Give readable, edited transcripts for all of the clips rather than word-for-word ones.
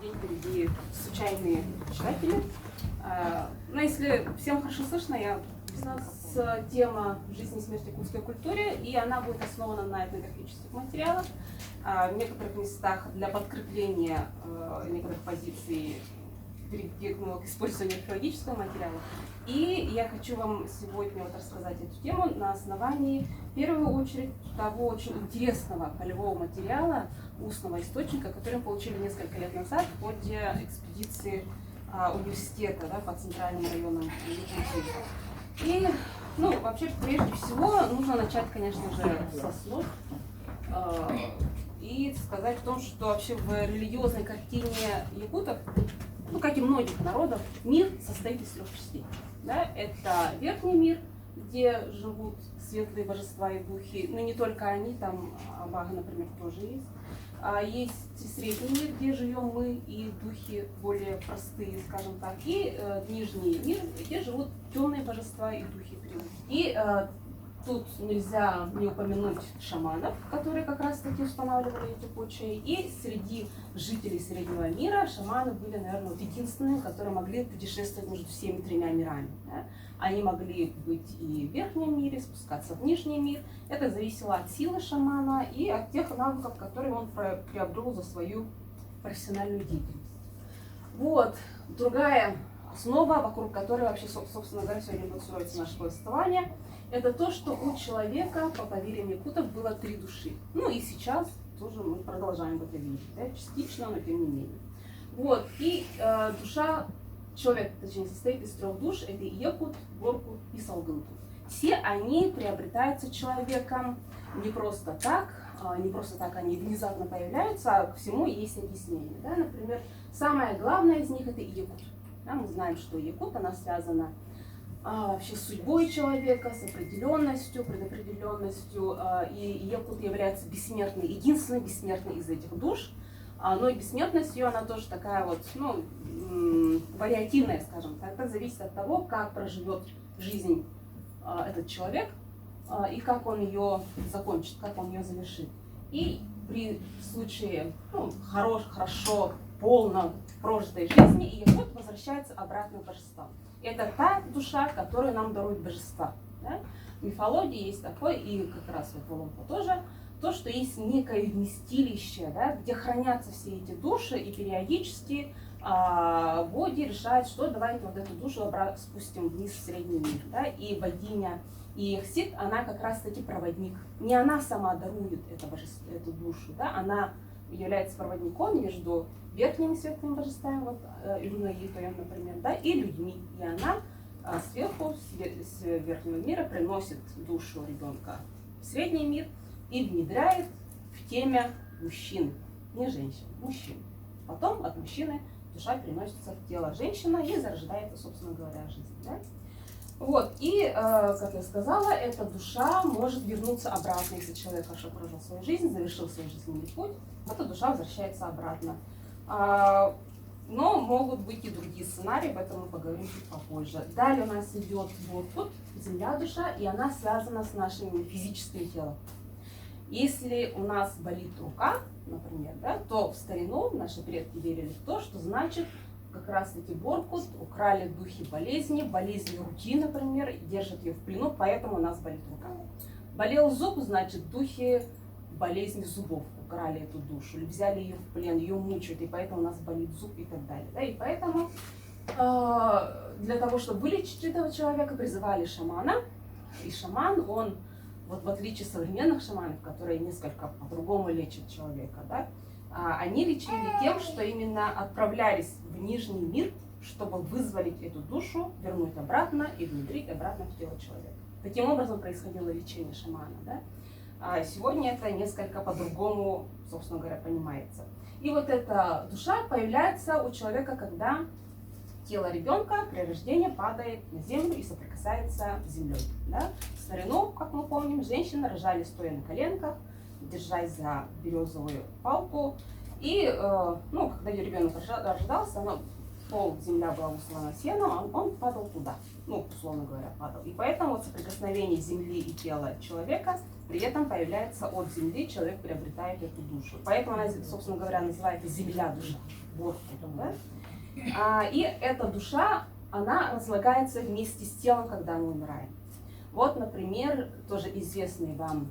день впереди случайные читатели. Но если всем хорошо слышно, у нас тема «Жизнь и смерть в якутской культуре», и она будет основана на этнографических материалах, в некоторых местах для подкрепления некоторых позиций перейдем к использованию археологического материала. И я хочу вам сегодня рассказать эту тему на основании, в первую очередь, того очень интересного полевого материала, устного источника, который мы получили несколько лет назад в ходе экспедиции университета по центральным районам Якутии. И, вообще, прежде всего, нужно начать, конечно же, со слов и сказать о том, что вообще в религиозной картине якутов, как и многих народов, мир состоит из трех частей. Это верхний мир, где живут светлые божества и духи, но не только они, там Абага, например, тоже есть. Есть средний мир, где живем мы, и духи более простые, скажем так, и нижний мир, где живут темные божества и духи природы. И тут нельзя не упомянуть шаманов, которые как раз-таки устанавливали эти почвы. И среди жителей среднего мира шаманы были, наверное, единственными, которые могли путешествовать между всеми тремя мирами. Они могли быть и в верхнем мире, спускаться в нижний мир. Это зависело от силы шамана и от тех навыков, которые он приобрел за свою профессиональную деятельность. Другая основа, вокруг которой вообще, собственно говоря, сегодня будет строиться наше повествование, это то, что у человека, по поверьям якутов, было три души. И сейчас тоже мы продолжаем в это видеть, частично, но тем не менее. И душа человека, точнее, состоит из трех душ, это Якут, Боркут и Салгынтут. Все они приобретаются человеком не просто так они внезапно появляются, а к всему есть объяснение. Например, самое главное из них это Якут. Мы знаем, что Якут, она связана вообще с судьбой человека, с определенностью, предопределенностью, и Якут является бессмертной, единственной бессмертной из этих душ, но и бессмертность ее, она тоже такая вариативная, скажем так, это зависит от того, как проживет жизнь этот человек, и как он ее закончит, как он ее завершит. И при случае хорошо, полно прожитой жизни, Якут возвращается обратно к божествам. Это та душа, которую нам дарует божества. В мифологии есть такое, и как раз в Волонфа тоже, то, что есть некое вместилище, где хранятся все эти души, и периодически боги решают, что давайте эту душу спустим вниз в средний мир. И богиня Иехсит, она как раз-таки проводник. Не она сама дарует эту душу, она является проводником между верхними светлыми божествами, Илюна и Итоян, например, и людьми. И она сверху, с верхнего мира, приносит душу ребенка в средний мир и внедряет в темя мужчины, не женщины, мужчин. Потом от мужчины душа переносится в тело женщины и зарождается, собственно говоря, жизнь. И, как я сказала, эта душа может вернуться обратно, если человек хорошо прожил свою жизнь, завершил свой жизненный путь, эта душа возвращается обратно. Но могут быть и другие сценарии, об этом мы поговорим чуть попозже. Далее у нас идет Боркут, земля душа, и она связана с нашим физическим телом. Если у нас болит рука, например, то в старину наши предки верили в то, что значит как раз-таки Боркут украли духи болезни руки, например, держат ее в плену, поэтому у нас болит рука. Болел зуб, значит духи болезни зубов украли эту душу, или взяли ее в плен, ее мучают, и поэтому у нас болит зуб и так далее. И поэтому для того, чтобы вылечить этого человека, призывали шамана, и шаман, он, в отличие от современных шаманов, которые несколько по-другому лечат человека, они лечили тем, что именно отправлялись в нижний мир, чтобы вызволить эту душу, вернуть обратно и внедрить обратно в тело человека. Таким образом происходило лечение шамана. А сегодня это несколько по-другому, собственно говоря, понимается. И эта душа появляется у человека, когда тело ребенка при рождении падает на землю и соприкасается с землей. В старину, как мы помним, женщины рожали стоя на коленках, держась за березовую палку. И когда ребенок рождался, земля была услана сеном, он падал туда. Условно говоря, падал. И поэтому соприкосновение земли и тела человека при этом появляется от земли, человек приобретает эту душу. Поэтому она, собственно говоря, называется земля душа. Вот, да? И эта душа, она разлагается вместе с телом, когда мы умираем. Вот, например, тоже известные вам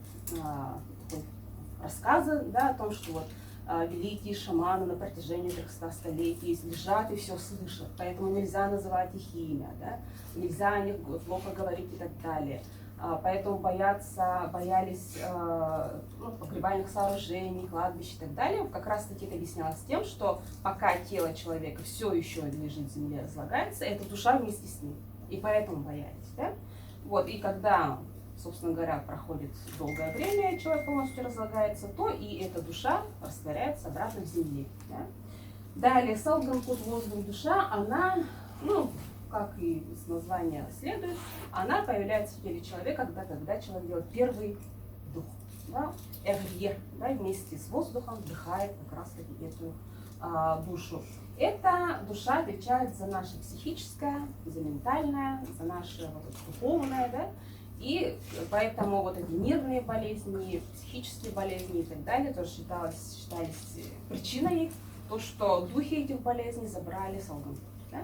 рассказы, да, о том, что вот великие шаманы на протяжении 300 столетий лежат и все слышат, поэтому нельзя называть их имя, да? Нельзя о них плохо говорить и так далее. Поэтому боялись погребальных сооружений, кладбищ и так далее. Как раз таки это объяснялось тем, что пока тело человека все еще лежит в земле, разлагается, эта душа вместе с ним. И поэтому боялись. Да? Вот, и когда, собственно говоря, проходит долгое время, человек полностью разлагается, то и эта душа растворяется обратно в земле. Да? Далее, Салганкут, воздух, душа, она, как и из названия следует, она появляется в теле человека, когда человек делает первый вдох. Да? Эргьер, да, вместе с воздухом вдыхает как раз таки эту душу. Эта душа отвечает за наше психическое, за ментальное, за наше духовное, да? И поэтому вот эти нервные болезни, психические болезни и так далее тоже считались причиной, то, что духи этих болезней забрали Салганкут. Да?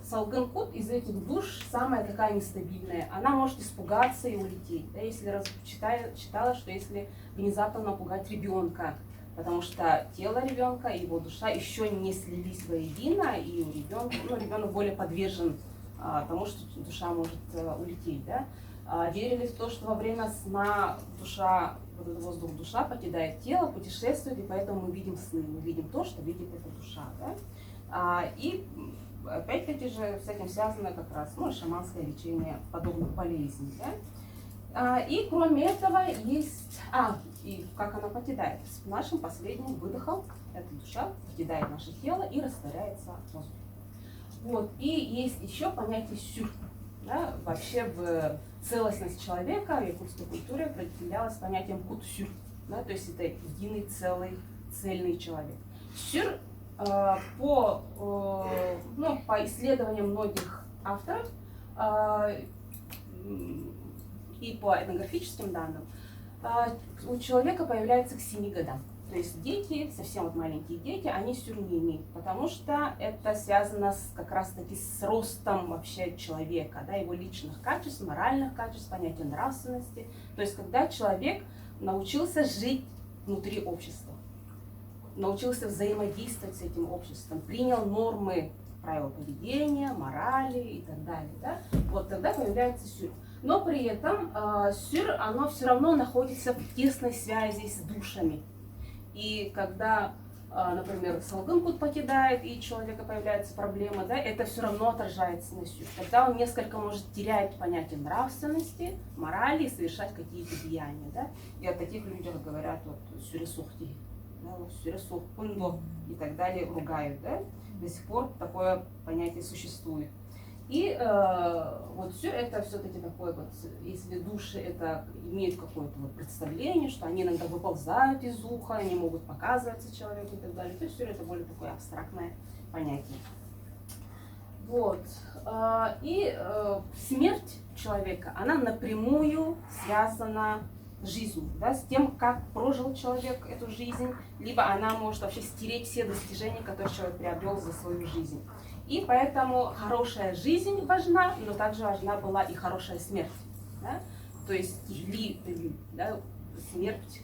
Салганкут из этих душ самая такая нестабильная. Она может испугаться и улететь. Да? Если читала, что если внезапно напугать ребенка, потому что тело ребенка и его душа еще не слились воедино, и у ребенок более подвержен тому, что душа может улететь. Да? Верили в то, что во время сна душа, вот этот воздух душа покидает тело, путешествует, и поэтому мы видим сны, мы видим то, что видит эта душа. Да? И опять-таки же с этим связано как раз шаманское лечение подобных болезней. Да? И кроме этого есть... и как она покидает? С нашим последним выдохом эта душа покидает наше тело и растворяется в воздухе. Вот. И есть еще понятие сюр. Да? Вообще в целостность человека в якутской культуре определялось понятием кут-сюр. Да? То есть это единый, целый, цельный человек. Сюр по исследованиям многих авторов и по этнографическим данным, у человека появляется к 7 годам. То есть дети, совсем маленькие дети, они сюр не имеют, потому что это связано как раз-таки с ростом вообще человека, да, его личных качеств, моральных качеств, понятия нравственности. То есть когда человек научился жить внутри общества, научился взаимодействовать с этим обществом, принял нормы правил поведения, морали и так далее, да, вот тогда появляется сюр. Но при этом сюр, оно все равно находится в тесной связи с душами. И когда, например, Салганкут покидает, и у человека появляются проблемы, да, это все равно отражается на сюр. Тогда он несколько может терять понятие нравственности, морали и совершать какие-то деяния. Да? И о таких людях говорят сюресухти, да, сюресух, пундо и так далее, ругают. Да? До сих пор такое понятие существует. И вот все это все-таки такое вот, если души это имеют какое-то вот представление, что они иногда выползают из уха, они могут показываться человеку и так далее, то есть все это более такое абстрактное понятие. Вот. И смерть человека, она напрямую связана с жизнью, да, с тем, как прожил человек эту жизнь, либо она может вообще стереть все достижения, которые человек приобрел за свою жизнь. И поэтому хорошая жизнь важна, но также важна была и хорошая смерть. Да? То есть да, смерть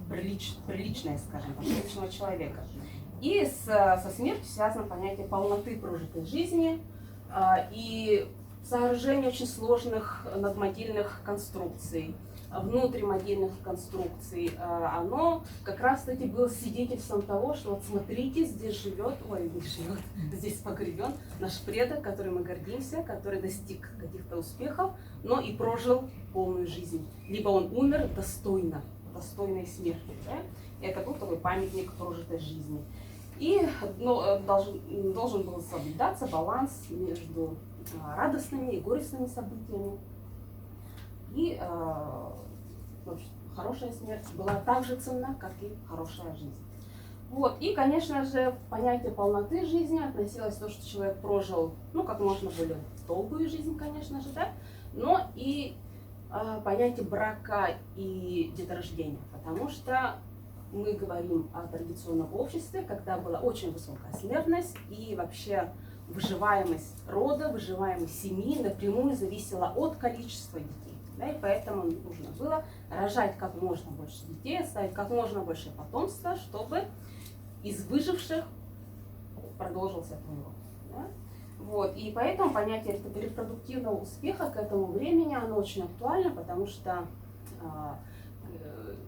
приличная, скажем, приличного человека. И со смертью связано понятие полноты прожитой жизни и сооружение очень сложных надмогильных конструкций, внутримогильных конструкций, оно как раз-таки было свидетельством того, что вот смотрите, здесь здесь погребен наш предок, которым мы гордимся, который достиг каких-то успехов, но и прожил полную жизнь. Либо он умер достойной смерти. Да? И это был такой памятник прожитой жизни. И должен был соблюдаться баланс между радостными и горестными событиями. И хорошая смерть была так же ценна, как и хорошая жизнь. Вот. И, конечно же, понятие полноты жизни относилось к тому, что человек прожил, как можно более долгую жизнь, конечно же, да, но и понятие брака и деторождения, потому что мы говорим о традиционном обществе, когда была очень высокая смертность и вообще выживаемость рода, выживаемость семьи напрямую зависела от количества детей. Да, и поэтому нужно было рожать как можно больше детей, оставить как можно больше потомства, чтобы из выживших продолжился этот род. Да? Вот. И поэтому понятие репродуктивного успеха к этому времени оно очень актуально, потому что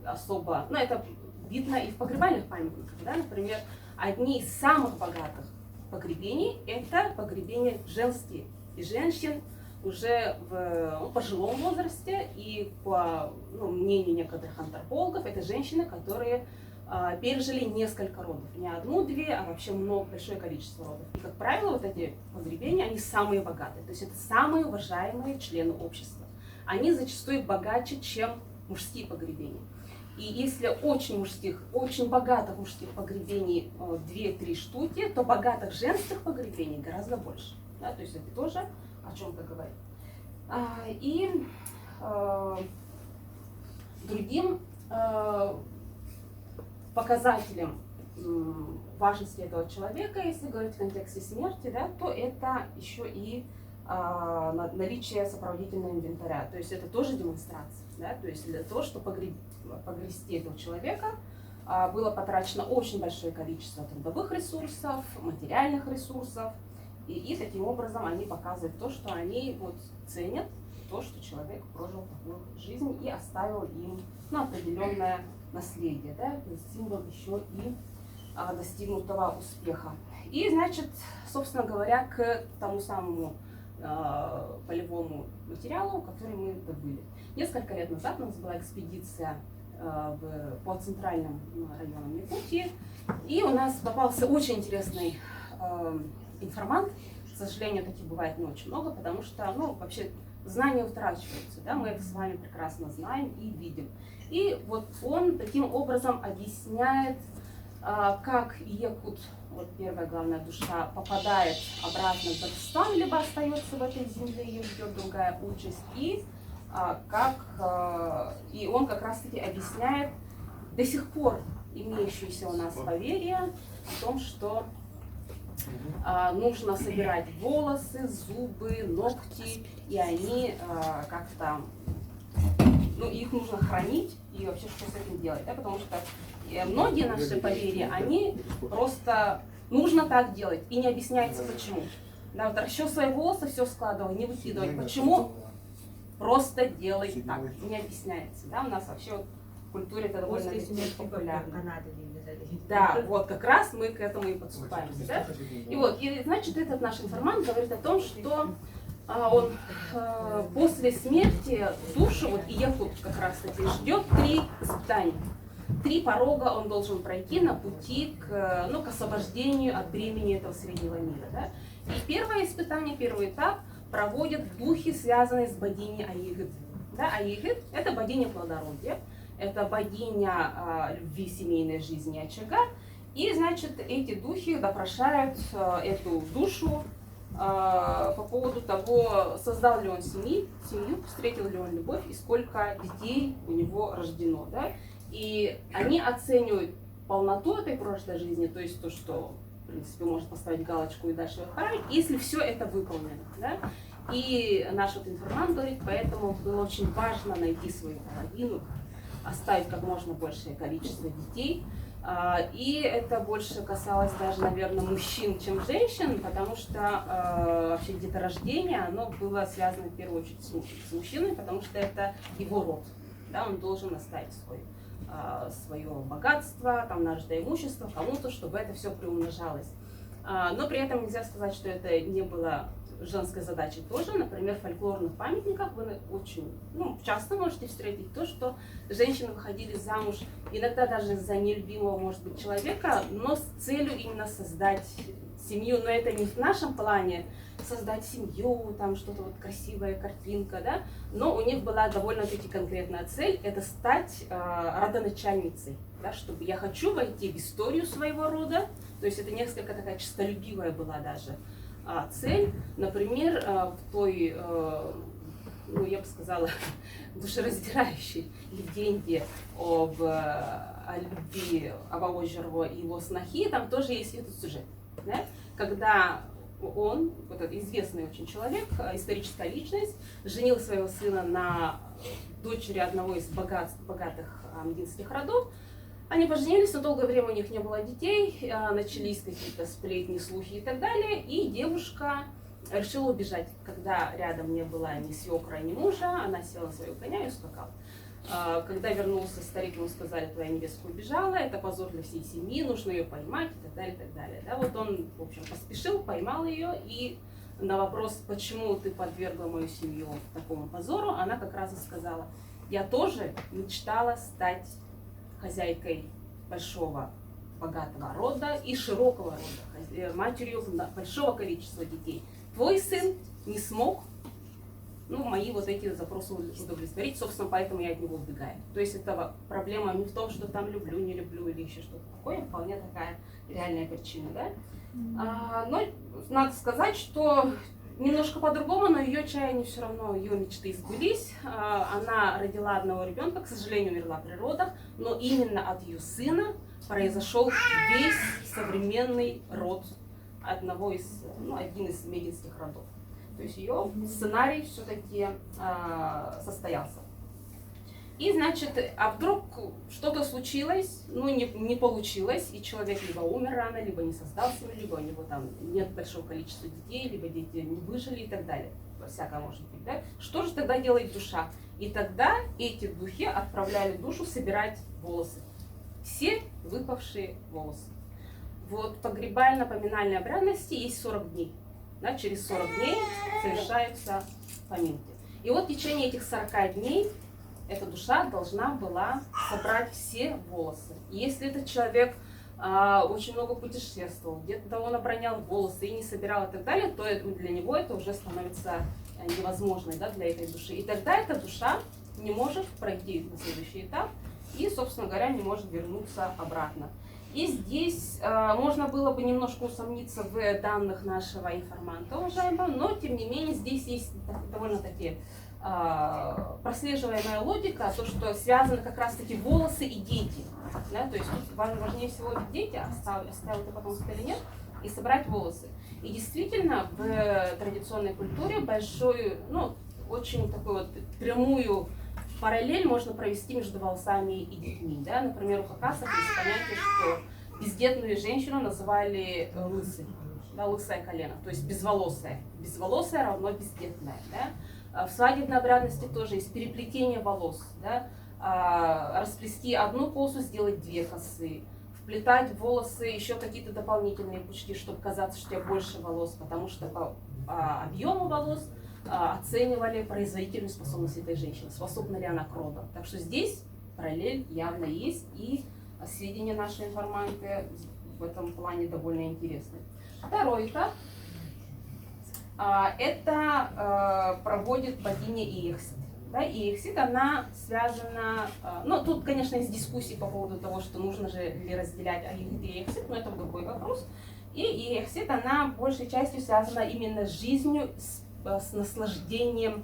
особо, ну это видно и в погребальных памятниках. Да? Например, одни из самых богатых погребений – это погребения женские. И женщин уже в пожилом возрасте, и по мнению некоторых антропологов, это женщины, которые пережили несколько родов. Не одну-две, а вообще большое количество родов. И, как правило, вот эти погребения, они самые богатые. То есть это самые уважаемые члены общества. Они зачастую богаче, чем мужские погребения. И если очень богатых мужских погребений 2-3 штуки, то богатых женских погребений гораздо больше. Да? То есть это тоже о чем-то говорит. И другим показателем важности этого человека, если говорить в контексте смерти, да, то это еще и наличие сопроводительного инвентаря. То есть это тоже демонстрация. Да? То есть для того, чтобы погрести этого человека, было потрачено очень большое количество трудовых ресурсов, материальных ресурсов. И таким образом они показывают то, что они вот ценят то, что человек прожил такую жизнь и оставил им определенное наследие, да, то есть символ еще и достигнутого успеха. И, значит, собственно говоря, к тому самому полевому материалу, который мы добыли. Несколько лет назад у нас была экспедиция по центральным районам Якутии, и у нас попался очень интересный информант. К сожалению, таких бывает не очень много, потому что, вообще знания утрачиваются, да, мы это с вами прекрасно знаем и видим. И вот он таким образом объясняет, как якут, вот первая главная душа, попадает обратно в Дагестан, либо остается в этой земле, ее ждет другая участь, и он как раз-таки объясняет до сих пор имеющееся у нас поверье о том, что нужно собирать волосы, зубы, ногти, и они как-то, их нужно хранить, и вообще что с этим делать, да? Потому что многие наши поверья, они просто нужно так делать, и не объясняется почему. Да, вот расчесывай волосы, все складывай, не выкидывай. Почему? Просто делай так, не объясняется. Да? У нас вообще вот в культуре это довольно популярно. Да, вот как раз мы к этому и подступаемся. Да? И значит, этот наш информант говорит о том, что он после смерти душу, вот и якут как раз таки ждет 3 испытания. 3 порога он должен пройти на пути к освобождению от бремени этого среднего мира. Да? И первое испытание, первый этап проводят духи, связанные с богиней Аигыт. Да? Аигыт – это богиня плодородия, это богиня любви, семейной жизни, очага. И, значит, эти духи допрошают эту душу по поводу того, создал ли он семью, встретил ли он любовь и сколько детей у него рождено. Да? И они оценивают полноту этой прошлой жизни, то есть то, что, в принципе, можно поставить галочку и дальше выхоронить, если все это выполнено. Да? И наш вот информант говорит, поэтому было очень важно найти свою половину, оставить как можно большее количество детей. И это больше касалось даже, наверное, мужчин, чем женщин, потому что вообще деторождение, оно было связано в первую очередь с мужчиной, потому что это его род. Да, он должен оставить свое богатство, там, нажитое имущество кому-то, чтобы это все приумножалось. Но при этом нельзя сказать, что это не было женской задачей тоже. Например, в фольклорных памятниках вы очень часто можете встретить то, что женщины выходили замуж иногда даже за нелюбимого, может быть, человека, но с целью именно создать семью. Но это не в нашем плане создать семью, там что-то вот красивая картинка, да, но у них была довольно-таки конкретная цель, это стать родоначальницей, да, чтобы я хочу войти в историю своего рода, то есть это несколько такая честолюбивая была даже цель. Например, в той ну, я бы сказала, душераздирающей легенде о любви Аваоджарова и его снохи, там тоже есть этот сюжет. Да? Когда он, вот этот известный очень человек, историческая личность, женил своего сына на дочери одного из богатых мединских родов. Они поженились, но долгое время у них не было детей, начались какие-то сплетни, слухи и так далее, и девушка решила убежать. Когда рядом не было ни свекра, ни мужа, она села на своего коня и ускакала. Когда вернулся старик, ему сказали, твоя невестка убежала, это позор для всей семьи, нужно ее поймать и так далее, и так далее. Да, вот он, в общем, поспешил, поймал ее, и на вопрос, почему ты подвергла мою семью такому позору, она как раз и сказала, я тоже мечтала стать хозяйкой большого богатого рода и широкого рода, матерью большого количества детей. Твой сын не смог, ну, мои вот эти запросы удовлетворить, собственно, поэтому я от него убегаю. То есть это проблема не в том, что там люблю, не люблю или еще что-то такое, вполне такая реальная причина, да. Но надо сказать, что немножко по-другому, но ее чаяния все равно, ее мечты сбылись. Она родила одного ребенка, к сожалению, умерла при родах, но именно от ее сына произошел весь современный род один из мединских родов. То есть ее сценарий все-таки состоялся. И, значит, а вдруг что-то случилось, ну, не получилось, и человек либо умер рано, либо не создал семью, либо у него там нет большого количества детей, либо дети не выжили и так далее. Всякое может быть, да? Что же тогда делает душа? И тогда эти духи отправляли душу собирать волосы. Все выпавшие волосы. Вот погребально-поминальной обрядности есть 40 дней. Да, через 40 дней совершаются поминки. И вот в течение этих 40 дней эта душа должна была собрать все волосы. И если этот человек очень много путешествовал, где-то он обронял волосы и не собирал и так далее, то для него это уже становится невозможно, да, для этой души. И тогда эта душа не может пройти на следующий этап и, собственно говоря, не может вернуться обратно. И здесь можно было бы немножко усомниться в данных нашего информанта, уважаемого, но тем не менее здесь есть довольно-таки прослеживаемая логика, то, что связаны как раз-таки волосы и дети. Да? То есть тут важнее всего дети, оставил ты потомство или нет, и собрать волосы. И действительно в традиционной культуре большую, ну, очень такую вот прямую параллель можно провести между волосами и детьми. Да? Например, у хакасов есть понятие, что бездетную женщину называли лысой, да, лысое колено, то есть безволосая. Безволосая равно бездетная. Да? В свадебной обрядности тоже есть переплетение волос. Да? Расплести одну косу, сделать 2 косы. Вплетать в волосы еще какие-то дополнительные пучки, чтобы казаться, что у тебя больше волос, потому что по объему волос оценивали производительную способность этой женщины, способна ли она к родам. Так что здесь параллель явно есть, и сведения наши информанты в этом плане довольно интересны. Второй этап это проводит богиня Иехсид. Да, Иехсид, она связана, ну тут, конечно, есть дискуссии по поводу того, что нужно же ли разделять Аигит и Иехсид, но это другой вопрос. И Иехсид, она большей частью связана именно с жизнью, с наслаждением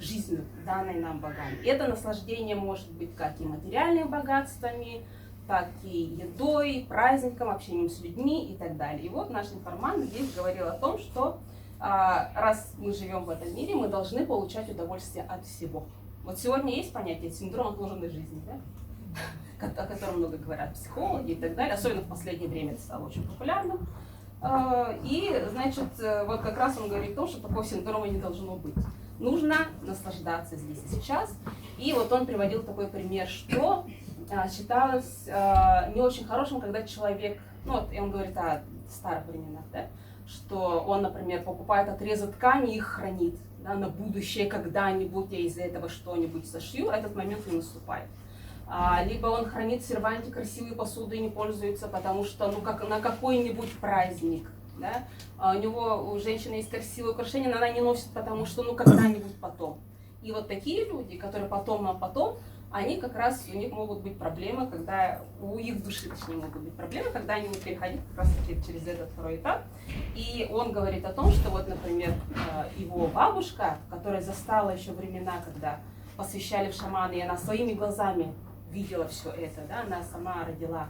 жизнью, данной нам богами. И это наслаждение может быть как и материальными богатствами, так и едой, праздником, общением с людьми и так далее. И вот наш информант здесь говорил о том, что раз мы живем в этом мире, мы должны получать удовольствие от всего. Вот сегодня есть понятие синдром отложенной жизни, да? О котором много говорят психологи и так далее, особенно в последнее время это стало очень популярным. И, значит, вот как раз он говорит о том, что такого синдрома не должно быть. Нужно наслаждаться здесь и сейчас. И вот он приводил такой пример, что считалось не очень хорошим, когда человек, ну вот, и он говорит о старых временах, да, что он, например, покупает отрезы ткани и их хранит, да, на будущее, когда-нибудь я из-за этого что-нибудь сошью, этот момент не наступает. Либо он хранит в серванте красивую посуду и не пользуется, потому что, ну, как на какой-нибудь праздник, да, у женщины есть красивое украшение, но она не носит, потому что, ну, когда-нибудь потом. И вот такие люди, которые потом, они как раз, у них могут быть проблемы, когда, у их души, точнее, могут быть проблемы, когда они будут переходить как раз таки через этот второй этап. И он говорит о том, что вот, например, его бабушка, которая застала еще времена, когда посвящали в шаманы, и она своими глазами видела все это, да, она сама родила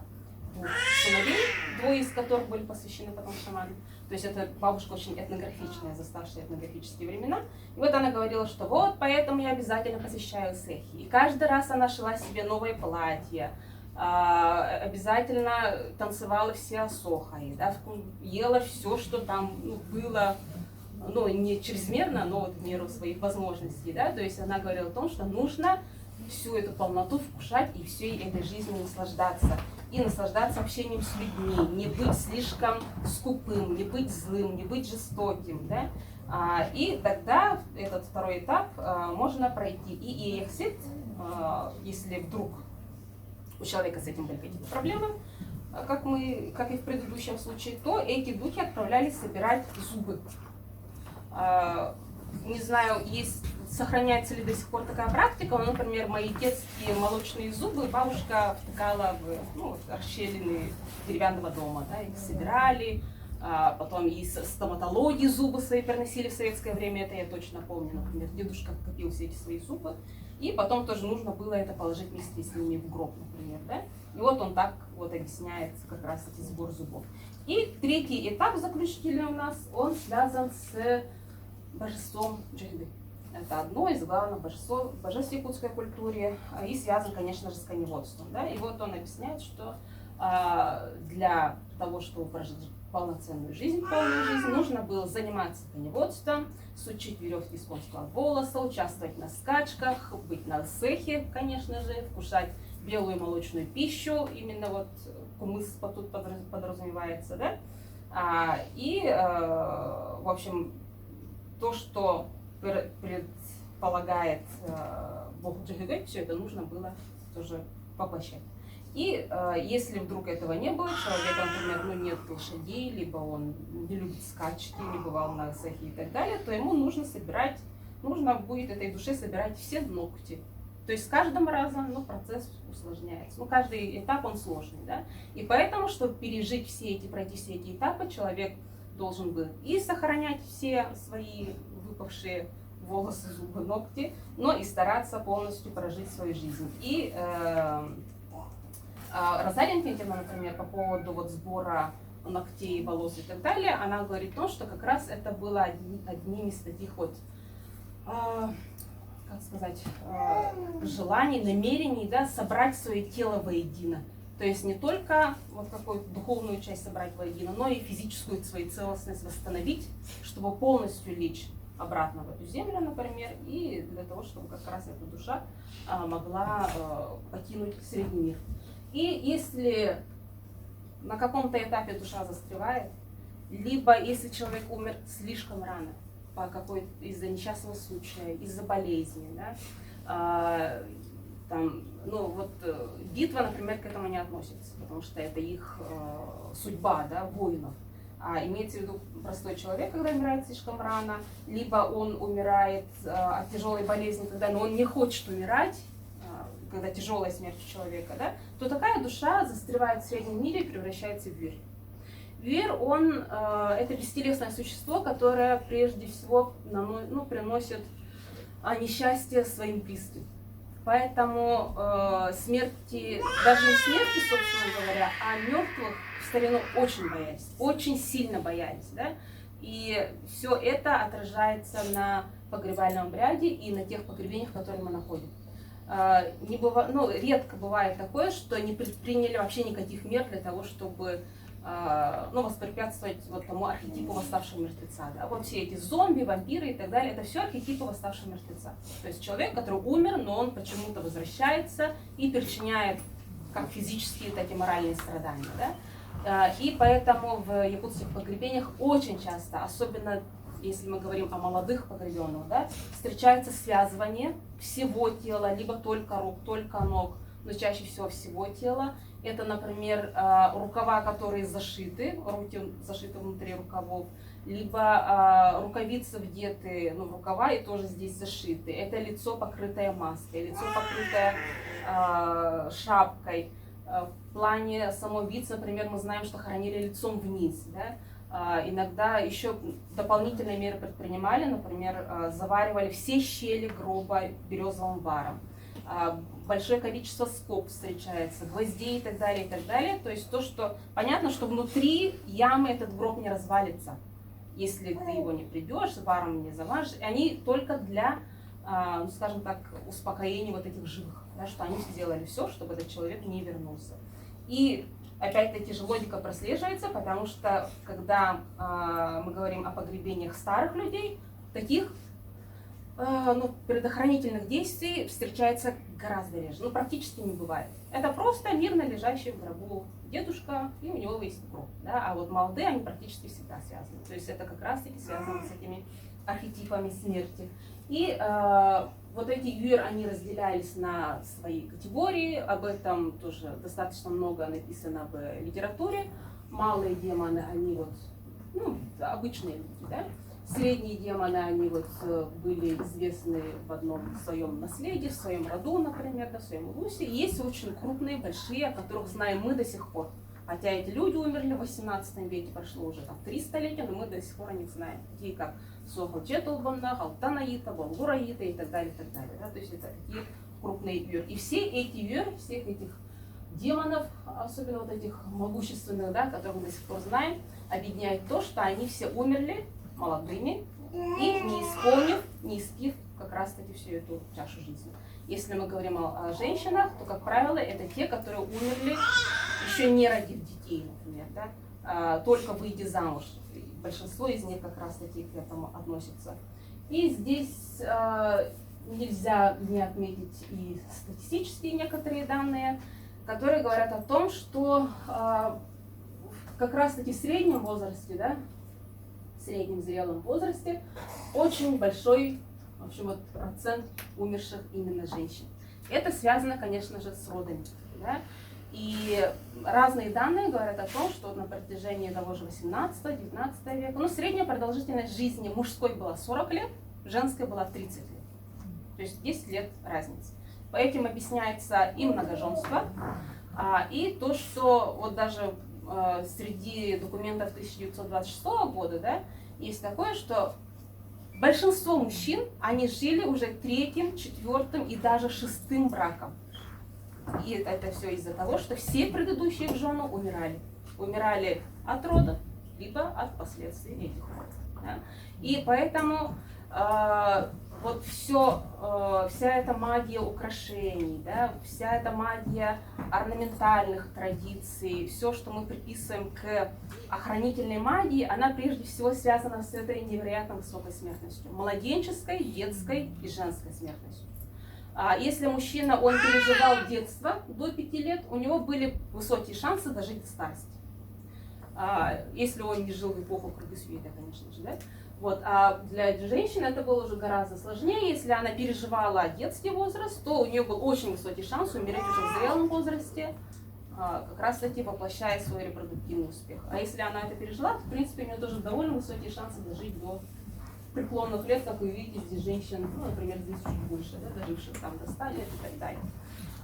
двух сыновей, двое из которых были посвящены потом шаману. То есть это бабушка очень этнографичная, заставшая этнографические времена. И вот она говорила, что вот поэтому я обязательно посещаю сехи. И каждый раз она шила себе новое платье, обязательно танцевала все асохаи, да, ела все, что там было, ну, не чрезмерно, но вот в меру своих возможностей. Да? То есть она говорила о том, что нужно всю эту полноту вкушать и всей этой жизнью наслаждаться. И наслаждаться общением с людьми, не быть слишком скупым, не быть злым, не быть жестоким. Да? И тогда этот второй этап можно пройти. И эксит, если вдруг у человека с этим были какие-то проблемы, как и в предыдущем случае, то эти духи отправлялись собирать зубы. Не знаю, сохраняется ли до сих пор такая практика, но, например, мои детские молочные зубы бабушка втыкала в расщелины деревянного дома, да, их собирали, потом из стоматологии зубы свои переносили в советское время, это я точно помню, например, дедушка копил все эти свои зубы, и потом тоже нужно было это положить вместе с ними в гроб, например, да, и вот он так вот объясняет как раз эти сбор зубов. И третий этап заключительный у нас, он связан с божеством Джигды. Это одно из главных божеств в якутской культуре и связан, конечно же, с коневодством. Да? И вот он объясняет, что для того, чтобы прожить полную жизнь, нужно было заниматься коневодством, сучить веревки из конского волоса, участвовать на скачках, быть на сехе, конечно же, вкушать белую молочную пищу, именно вот кумыс тут подразумевается, да? В общем, то, что предполагает Бог Джигигай, все это нужно было тоже воплощать. И если вдруг этого не было, человека, например, нет лошадей, либо он не любит скачки, не бывал на сехе и так далее, то ему нужно будет этой душе собирать все ногти. То есть с каждым разом процесс усложняется. Каждый этап он сложный, да? И поэтому, чтобы пройти все эти этапы, человек должен был и сохранять все свои выпавшие волосы, зубы, ногти, но и стараться полностью прожить свою жизнь. И Розалия Инфентьевна, например, по поводу сбора ногтей, волос и так далее, она говорит то, что как раз это было одним из таких желаний, намерений, да, собрать свое тело воедино. То есть не только какую-то духовную часть собрать воедино, но и физическую свою целостность восстановить, чтобы полностью лечь обратно в эту землю, например, и для того, чтобы как раз эта душа могла покинуть средний мир. И если на каком-то этапе душа застревает, либо если человек умер слишком рано, из-за несчастного случая, из-за болезни, да, битва, например, к этому не относится, потому что это их судьба, да, воинов. Имеется в виду простой человек, когда умирает слишком рано, либо он умирает от тяжелой болезни, когда он не хочет умирать, когда тяжелая смерть у человека, да, то такая душа застревает в среднем мире и превращается в вирь. Вир, это бестелесное существо, которое прежде всего приносит несчастье своим близким. Поэтому смерти, даже не смерти, собственно говоря, а мертвых в старину очень боялись, очень сильно боялись. Да? И все это отражается на погребальном обряде и на тех погребениях, которые мы находим. Редко бывает такое, что не предприняли вообще никаких мер для того, чтобы воспрепятствовать тому архетипу восставшего мертвеца. Да? Вот все эти зомби, вампиры и так далее, это все архетипы восставшего мертвеца. То есть человек, который умер, но он почему-то возвращается и причиняет как физические, так и моральные страдания. Да? И поэтому в якутских погребениях очень часто, особенно если мы говорим о молодых погребенных, да, встречается связывание всего тела, либо только рук, только ног, но чаще всего тела. Это, например, рукава, которые зашиты, руки зашиты внутри рукавов, либо рукавицы вдеты в рукава и тоже здесь зашиты. Это лицо, покрытое маской, лицо, покрытое шапкой. В плане самого виц, например, мы знаем, что хоронили лицом вниз. Да? Иногда еще дополнительные меры предпринимали, например, заваривали все щели гроба березовым варом. Большое количество скоб встречается, гвоздей и так далее, и так далее. То есть то, что понятно, что внутри ямы этот гроб не развалится, если ты его не придешь, варом не заваришь. И они только для, скажем так, успокоения вот этих живых, да, что они сделали все, чтобы этот человек не вернулся. И опять-таки же логика прослеживается, потому что когда мы говорим о погребениях старых людей, таких предохранительных действий встречается гораздо реже, практически не бывает. Это просто мирно лежащий в гробу дедушка, и у него есть гроб. Да? А вот молодые, они практически всегда связаны. То есть это как раз-таки связано с этими архетипами смерти. И вот эти юр, они разделялись на свои категории, об этом тоже достаточно много написано в литературе. Малые демоны, они вот, обычные люди, да? Средние демоны, они вот были известны в одном своем наследии, в своем роду, например, в своем улусе. И есть очень крупные, большие, о которых знаем мы до сих пор. Хотя эти люди умерли в 18 веке, прошло уже 300 лет, но мы до сих пор о них знаем. Такие как Сохалчетулбанда, Халтанаита, Болгураита и так далее, и так далее. Да? То есть это такие крупные вер. И все эти вер, всех этих демонов, особенно вот этих могущественных, да, которых мы до сих пор знаем, объединяет то, что они все умерли молодыми и не исполнив, не испив как раз таки всю эту чашу жизни. Если мы говорим о женщинах, то, как правило, это те, которые умерли, еще не родив детей, например, да, только выйдя замуж. Большинство из них как раз таки к этому относятся. И здесь нельзя не отметить и статистические некоторые данные, которые говорят о том, что как раз таки в среднем возрасте, да, в среднем зрелом возрасте очень большой, в общем, вот, процент умерших именно женщин. Это связано, конечно же, с родами. Да? И разные данные говорят о том, что на протяжении того же 18-19 века, средняя продолжительность жизни мужской была 40 лет, женской была 30 лет. То есть 10 лет разницы. По этим объясняется и многоженство, и то, что вот даже среди документов 1926 года, да, есть такое, что большинство мужчин, они жили уже 3-м, 4-м и даже 6-м браком. И это все из-за того, что все предыдущие жены умирали. Умирали от родов, либо от последствий этих родов. Да. И поэтому вот вся эта магия украшений, да, вся эта магия орнаментальных традиций, все, что мы приписываем к охранительной магии, она прежде всего связана с этой невероятно высокой смертностью. Младенческой, детской и женской смертностью. Если мужчина, он переживал детство до 5 лет, у него были высокие шансы дожить до старости. Если он не жил в эпоху кругосветия, конечно же, да? Вот. А для женщины это было уже гораздо сложнее. Если она переживала детский возраст, то у нее был очень высокий шанс умереть уже в зрелом возрасте, как раз таки воплощая свой репродуктивный успех. А если она это пережила, то, в принципе, у нее тоже довольно высокие шансы дожить до преклонных лет, как вы видите, здесь женщин, например, здесь чуть больше, да, доживших там до 100 лет и так далее.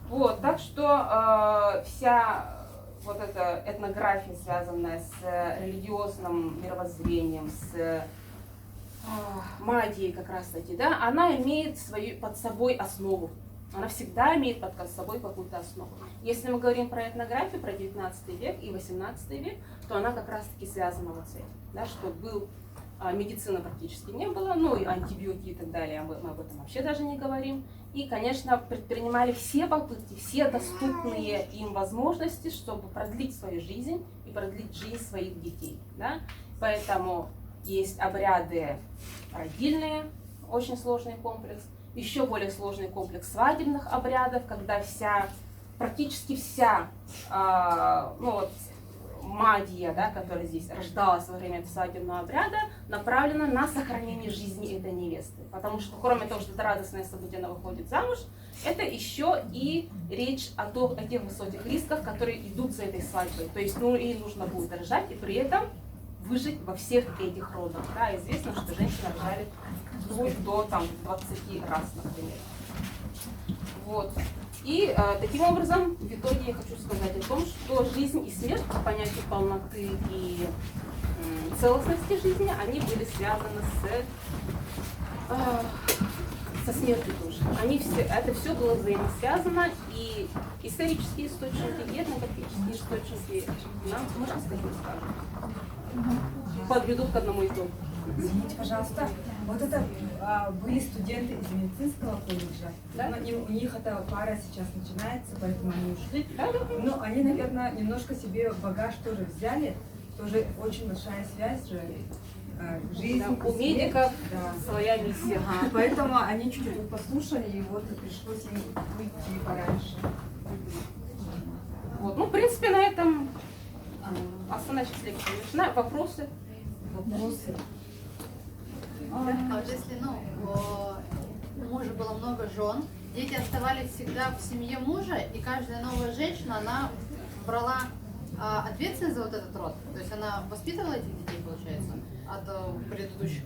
Вот, так что вся вот эта этнография, связанная с религиозным мировоззрением, с магией как раз таки, да, она имеет под собой основу. Она всегда имеет под собой какую-то основу. Если мы говорим про этнографию, про 19 век и 18 век, то она как раз таки связана вот с этим, да, что медицины практически не было, и антибиотики и так далее, мы об этом вообще даже не говорим. И, конечно, предпринимали все попытки, все доступные им возможности, чтобы продлить свою жизнь и продлить жизнь своих детей. Да? Поэтому есть обряды родильные, очень сложный комплекс, еще более сложный комплекс свадебных обрядов, когда практически вся магия, да, которая здесь рождалась во время свадебного обряда, направлена на сохранение жизни этой невесты. Потому что кроме того, что это радостное событие, она выходит замуж, это еще и речь о тех высоких рисках, которые идут за этой свадьбой. То есть ей нужно будет рожать и при этом выжить во всех этих родах. Да, известно, что женщины рожали вплоть до 20 раз, например. Вот. И таким образом, в итоге я хочу сказать о том, что жизнь и смерть, понятие полноты и целостности жизни, они были связаны со смертью тоже. Это все было взаимосвязано, и исторические источники, и этнографические источники нам, можно сказать, скажут, подведут к одному итогу. Извините, пожалуйста, вот это были студенты из медицинского колледжа, да? У них эта пара сейчас начинается, поэтому они ушли. Да. Но они, наверное, немножко себе багаж тоже взяли, тоже очень большая связь же. Жизнь, да, у медиков своя миссия. Поэтому они чуть-чуть послушали, и вот пришлось им выйти пораньше. Вот. Ну, в принципе, на этом основная часть лекции завершена. Вопросы? А вот если, у мужа было много жен, дети оставались всегда в семье мужа, и каждая новая женщина, она брала ответственность за вот этот род. То есть она воспитывала этих детей, получается, от предыдущих.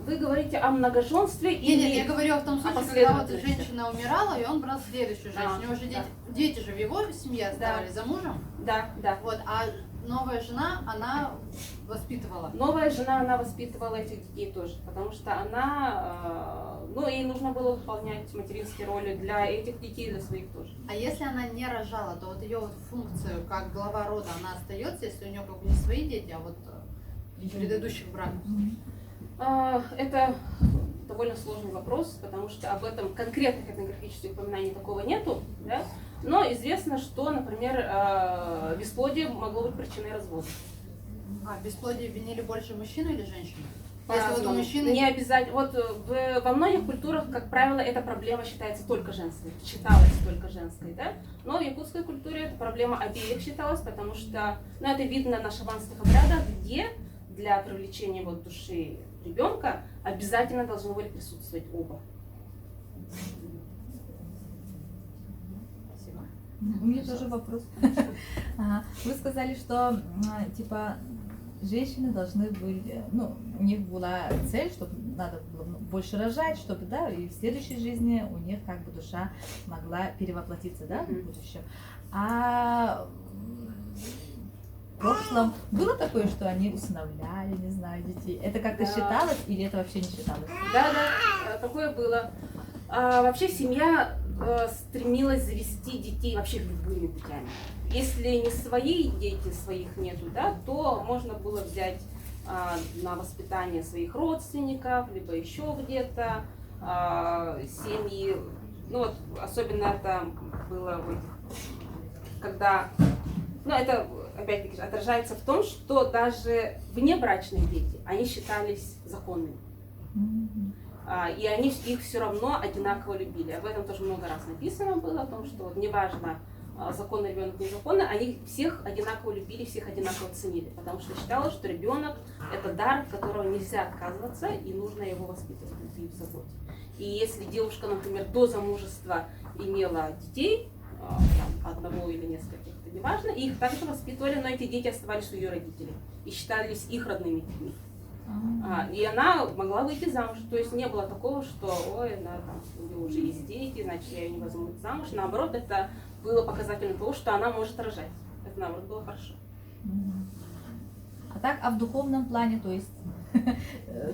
Вы говорите о многоженстве или... Нет, я говорю в том случае, когда вот женщина умирала, и он брал следующую женщину. У него же дети же в его семье оставались за мужем. Да. Вот, а новая жена, она воспитывала. Новая жена, она воспитывала этих детей тоже, потому что она, ей нужно было выполнять материнские роли для этих детей, для своих тоже. А если она не рожала, то вот ее функцию как глава рода, она остается, если у нее как бы не свои дети, а вот предыдущих браков? Это довольно сложный вопрос, потому что об этом конкретных этнографических упоминаний такого нету, да? Но известно, что, например, бесплодие могло быть причиной развода. Бесплодие винили больше мужчину или женщину? Если вот у мужчины... Не обязательно. Вот во многих культурах, как правило, эта проблема считается только женской, считалась только женской, да? Но в якутской культуре эта проблема обеих считалась, потому что, это видно на шаманских обрядах, где для привлечения души ребенка обязательно должны были присутствовать оба. Спасибо. У меня тоже вопрос. Вы сказали, что типа женщины должны были, у них была цель, чтобы надо было больше рожать, чтобы, и в следующей жизни у них как бы душа могла перевоплотиться, в будущем. А в прошлом было такое, что они усыновляли, не знаю, детей. Это как-то считалось или это вообще не считалось? Да, такое было. Вообще семья стремилась завести детей вообще любыми путями. Если не свои дети, своих нету, то можно было взять на воспитание своих родственников, либо еще где-то семьи. Особенно это было когда... это опять-таки отражается в том, что даже внебрачные дети, они считались законными. И они их все равно одинаково любили. Об этом тоже много раз написано было, о том, что неважно, законный ребенок, незаконный, они всех одинаково любили, всех одинаково ценили, потому что считалось, что ребенок – это дар, от которого нельзя отказываться, и нужно его воспитывать и в заботе. И если девушка, например, до замужества имела детей, одного или нескольких, это не важно, и их также воспитывали, но эти дети оставались у ее родителей и считались их родными детьми. И она могла выйти замуж, то есть не было такого, что у нее уже есть дети, значит я ее не возьму замуж. Наоборот, это было показателем того, что она может рожать. Это наоборот было хорошо. А в духовном плане, то есть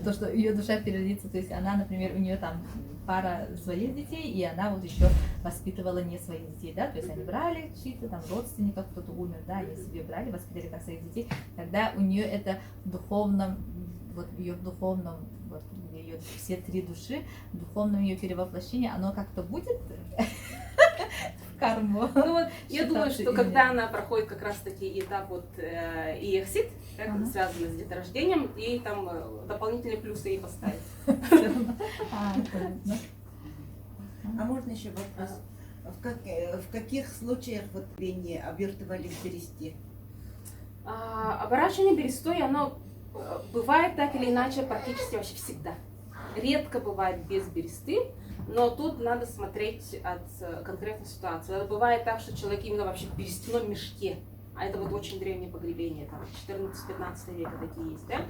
то, что ее душа переродится, то есть она, например, у нее там пара своих детей, и она еще воспитывала не своих детей, то есть они брали чьи-то там родственников, кто-то умер, они себе брали, воспитали как своих детей, тогда у нее это в духовном, ее в духовном, ее все три души, в духовном ее перевоплощении, оно как-то будет в карму? Я думаю, что когда она проходит как раз таки этап иехсит, это связано с деторождением, ей там дополнительные плюсы ей поставить. А можно еще вопрос? В каких случаях Вене обертывали в бересте? Оборачивание берестой, оно бывает так или иначе практически вообще всегда. Редко бывает без бересты, но тут надо смотреть от конкретной ситуации. Это бывает так, что человек именно вообще в берестяном мешке, а это вот очень древнее погребение, там 14-15 века такие есть, да?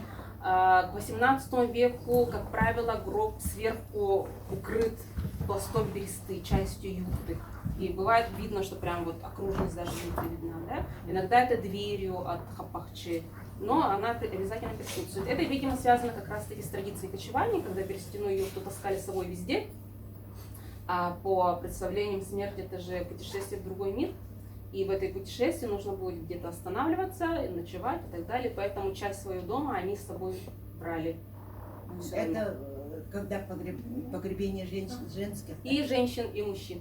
К 18 веку, как правило, гроб сверху укрыт пластом бересты, частью юрты. И бывает видно, что прям вот окружность даже юрты видна, да? Иногда это дверью от хапахчи, но она обязательно присутствует. Это, видимо, связано как раз-таки с традицией кочевания, когда берестяную юрту таскали с собой везде, а по представлениям смерть это же путешествие в другой мир, и в этой путешествии нужно будет где-то останавливаться, ночевать и так далее, поэтому часть своего дома они с собой брали. Это когда погребение женских? И женщин, и мужчин.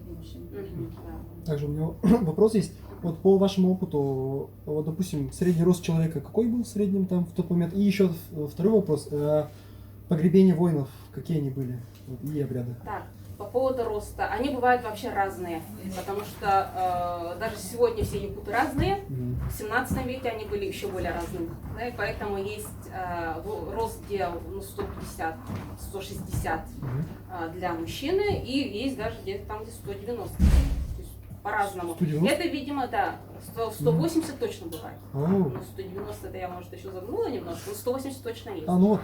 Да. Также у меня вопрос есть. Вот по вашему опыту, вот, допустим, средний рост человека какой был в среднем там в тот момент? И еще второй вопрос. Погребения воинов, какие они были? И обряды? Так, по поводу роста. Они бывают вообще разные, потому что даже сегодня все якуты разные. В 17 веке они были еще более разными. Да, и поэтому есть рост где 150-160 для мужчины, и есть даже где-то там, где 190. То есть по-разному. 190? Это, видимо, да, 180 точно бывает. Ну, 190 это я, может, еще загнула немножко, но 180 точно есть. ну вот,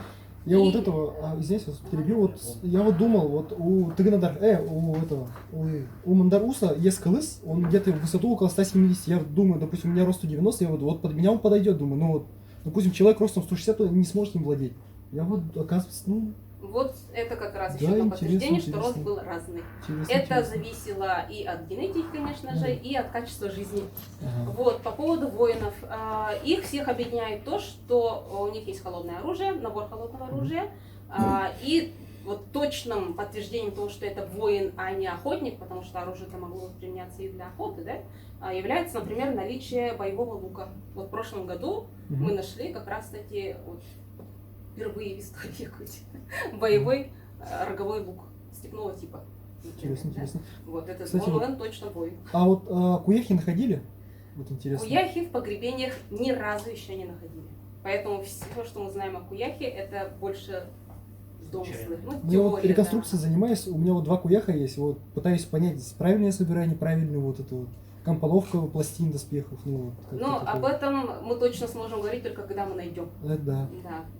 я вот этого, здесь вас перебил, вот, я вот думал, вот у Тыгнадар, у Мандаруса есть колыс, он где-то в высоту около 170, я думаю, допустим, у меня рост 190, я вот под меня он подойдет, думаю, ну вот, допустим, человек ростом 160 не сможет им владеть. Я вот, оказывается, ну... Вот это как раз Да, еще одно интересно, подтверждение, что рост интересно. был разный. Интересно, Это интересно. зависело и от генетики, конечно же, и от качества жизни. Ага. Вот, по поводу воинов. Их всех объединяет то, что у них есть холодное оружие, набор холодного оружия. И вот точным подтверждением того, что это воин, а не охотник, потому что оружие-то могло применяться и для охоты, да, является, например, наличие боевого лука. Вот в прошлом году мы нашли как раз-таки вот, впервые в истории Якутии боевой роговой лук степного типа. Интересно, Да? интересно. Вот это Кстати, он точно воин. А вот куяхи находили? Вот интересно. Куяхи в погребениях ни разу еще не находили. Поэтому все, что мы знаем о куяхе, это больше домыслы. Ну, Я вот теория, реконструкцией занимаюсь, у меня вот 2 куяха есть, вот пытаюсь понять, правильно я собираю, неправильно вот эту вот компоновка пластин доспехов. Ну, вот, Но об этом мы точно сможем говорить только когда мы найдем. Да. Да.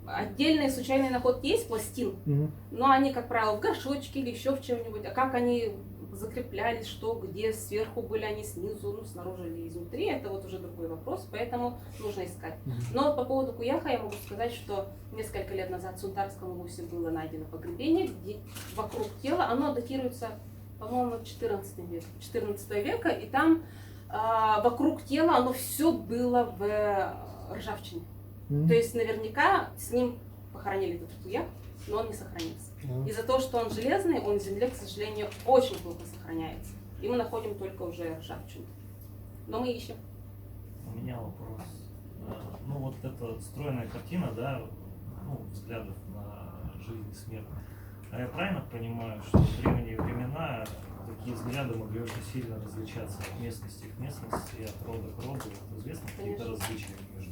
Отдельные случайные находки есть пластин, Мгм. но они, как правило, в горшочке или еще в чем-нибудь. А как они закреплялись, что, где, сверху были они, снизу, ну, снаружи или изнутри, это вот уже другой вопрос, поэтому нужно искать. Но по поводу куяха я могу сказать, что несколько лет назад в Сунтарском Лусе было найдено погребение, где вокруг тела, оно датируется, по-моему, 14 века, и там вокруг тела оно все было в ржавчине. То есть наверняка с ним похоронили этот куях, но он не сохранился. Да. Из-за того, что он железный, он в земле, к сожалению, очень плохо сохраняется. И мы находим только уже ржавчину. Но мы ищем. У меня вопрос. Ну вот эта стройная картина, да, ну, взглядов на жизнь и смерть. А я правильно понимаю, что в древние времена такие взгляды могли очень сильно различаться от местности к местности, от рода к роду? Вот известны какие-то Конечно. различия между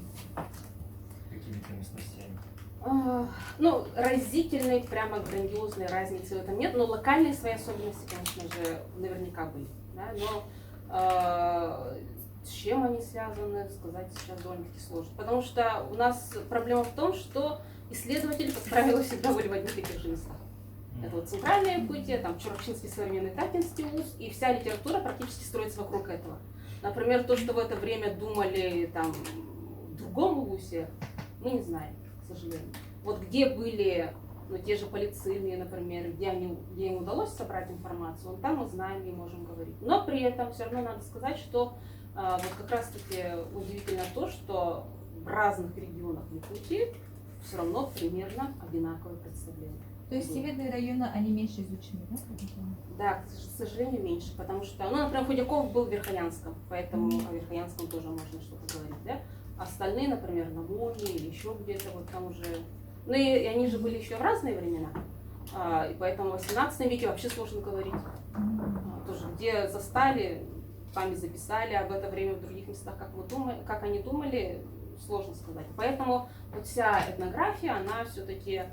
какими-то местностями? Ну, разительной, прямо грандиозной разницы в этом нет, но локальные свои особенности, конечно же, наверняка были. Да? Но с чем они связаны, сказать сейчас довольно-таки сложно. Потому что у нас проблема в том, что исследователи, как правило, всегда были в одних и тех же местах. Это вот центральная Якутия, там Чуракчинский современный Такинский ус, и вся литература практически строится вокруг этого. Например, то, что в это время думали там в другом Улусе, мы не знаем, к сожалению. Вот где были, ну, те же полицейные, например, где им удалось собрать информацию, вот там мы знаем и можем говорить. Но при этом все равно надо сказать, что вот как раз-таки удивительно то, что в разных регионах Якутии все равно примерно одинаковое представление. То есть северные районы, они меньше изучены, да? Да, к сожалению, меньше, потому что, ну, например, Худяков был в Верхоянском, поэтому о Верхоянском тоже можно что-то говорить, да? Остальные, например, на Моне или еще где-то, вот там уже... Ну, и они же были еще в разные времена, и поэтому в 18 веке вообще сложно говорить. Тоже где застали, сами записали об это время в других местах, как они думали, сложно сказать. Поэтому вот вся этнография, она все-таки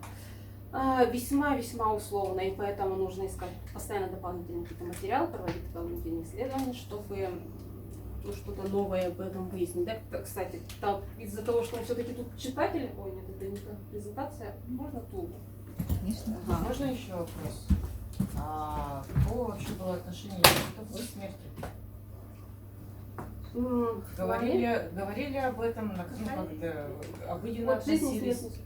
весьма-весьма условно, и поэтому нужно искать постоянно дополнительные какие-то материалы, проводить дополнительные исследования, чтобы что-то новое об этом выяснить. Да? Кстати, из-за того, что он все-таки тут читатель, ой, нет, это не та презентация, можно ту? Конечно. Ага. Можно еще вопрос? Какого вообще было отношение египтов к смерти? Говорили об этом, как-то обыденно Вот жизнь и относились? смерть.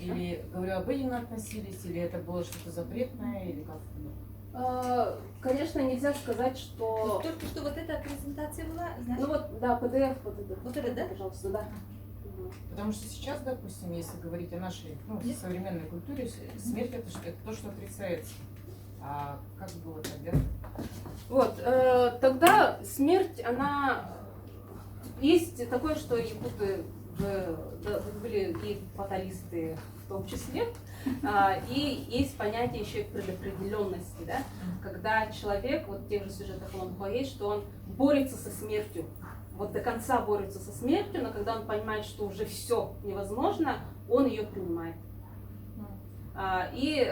Или, говорю, обыденно относились, или это было что-то запретное, или как? Конечно, нельзя сказать, что... Только что вот эта презентация была, Ну вот, да, PDF, Вот это, да? Пожалуйста, да. Потому что сейчас, допустим, если говорить о нашей современной культуре, смерть это то, что отрицается. А как было тогда? Вот, тогда смерть, она... Есть такое, что якуты были и фаталисты в том числе, и есть понятие еще и предопределенности, да? Когда человек, вот в тех же сюжетах он есть, что он борется со смертью, вот до конца борется со смертью, но когда он понимает, что уже все невозможно, он ее принимает. И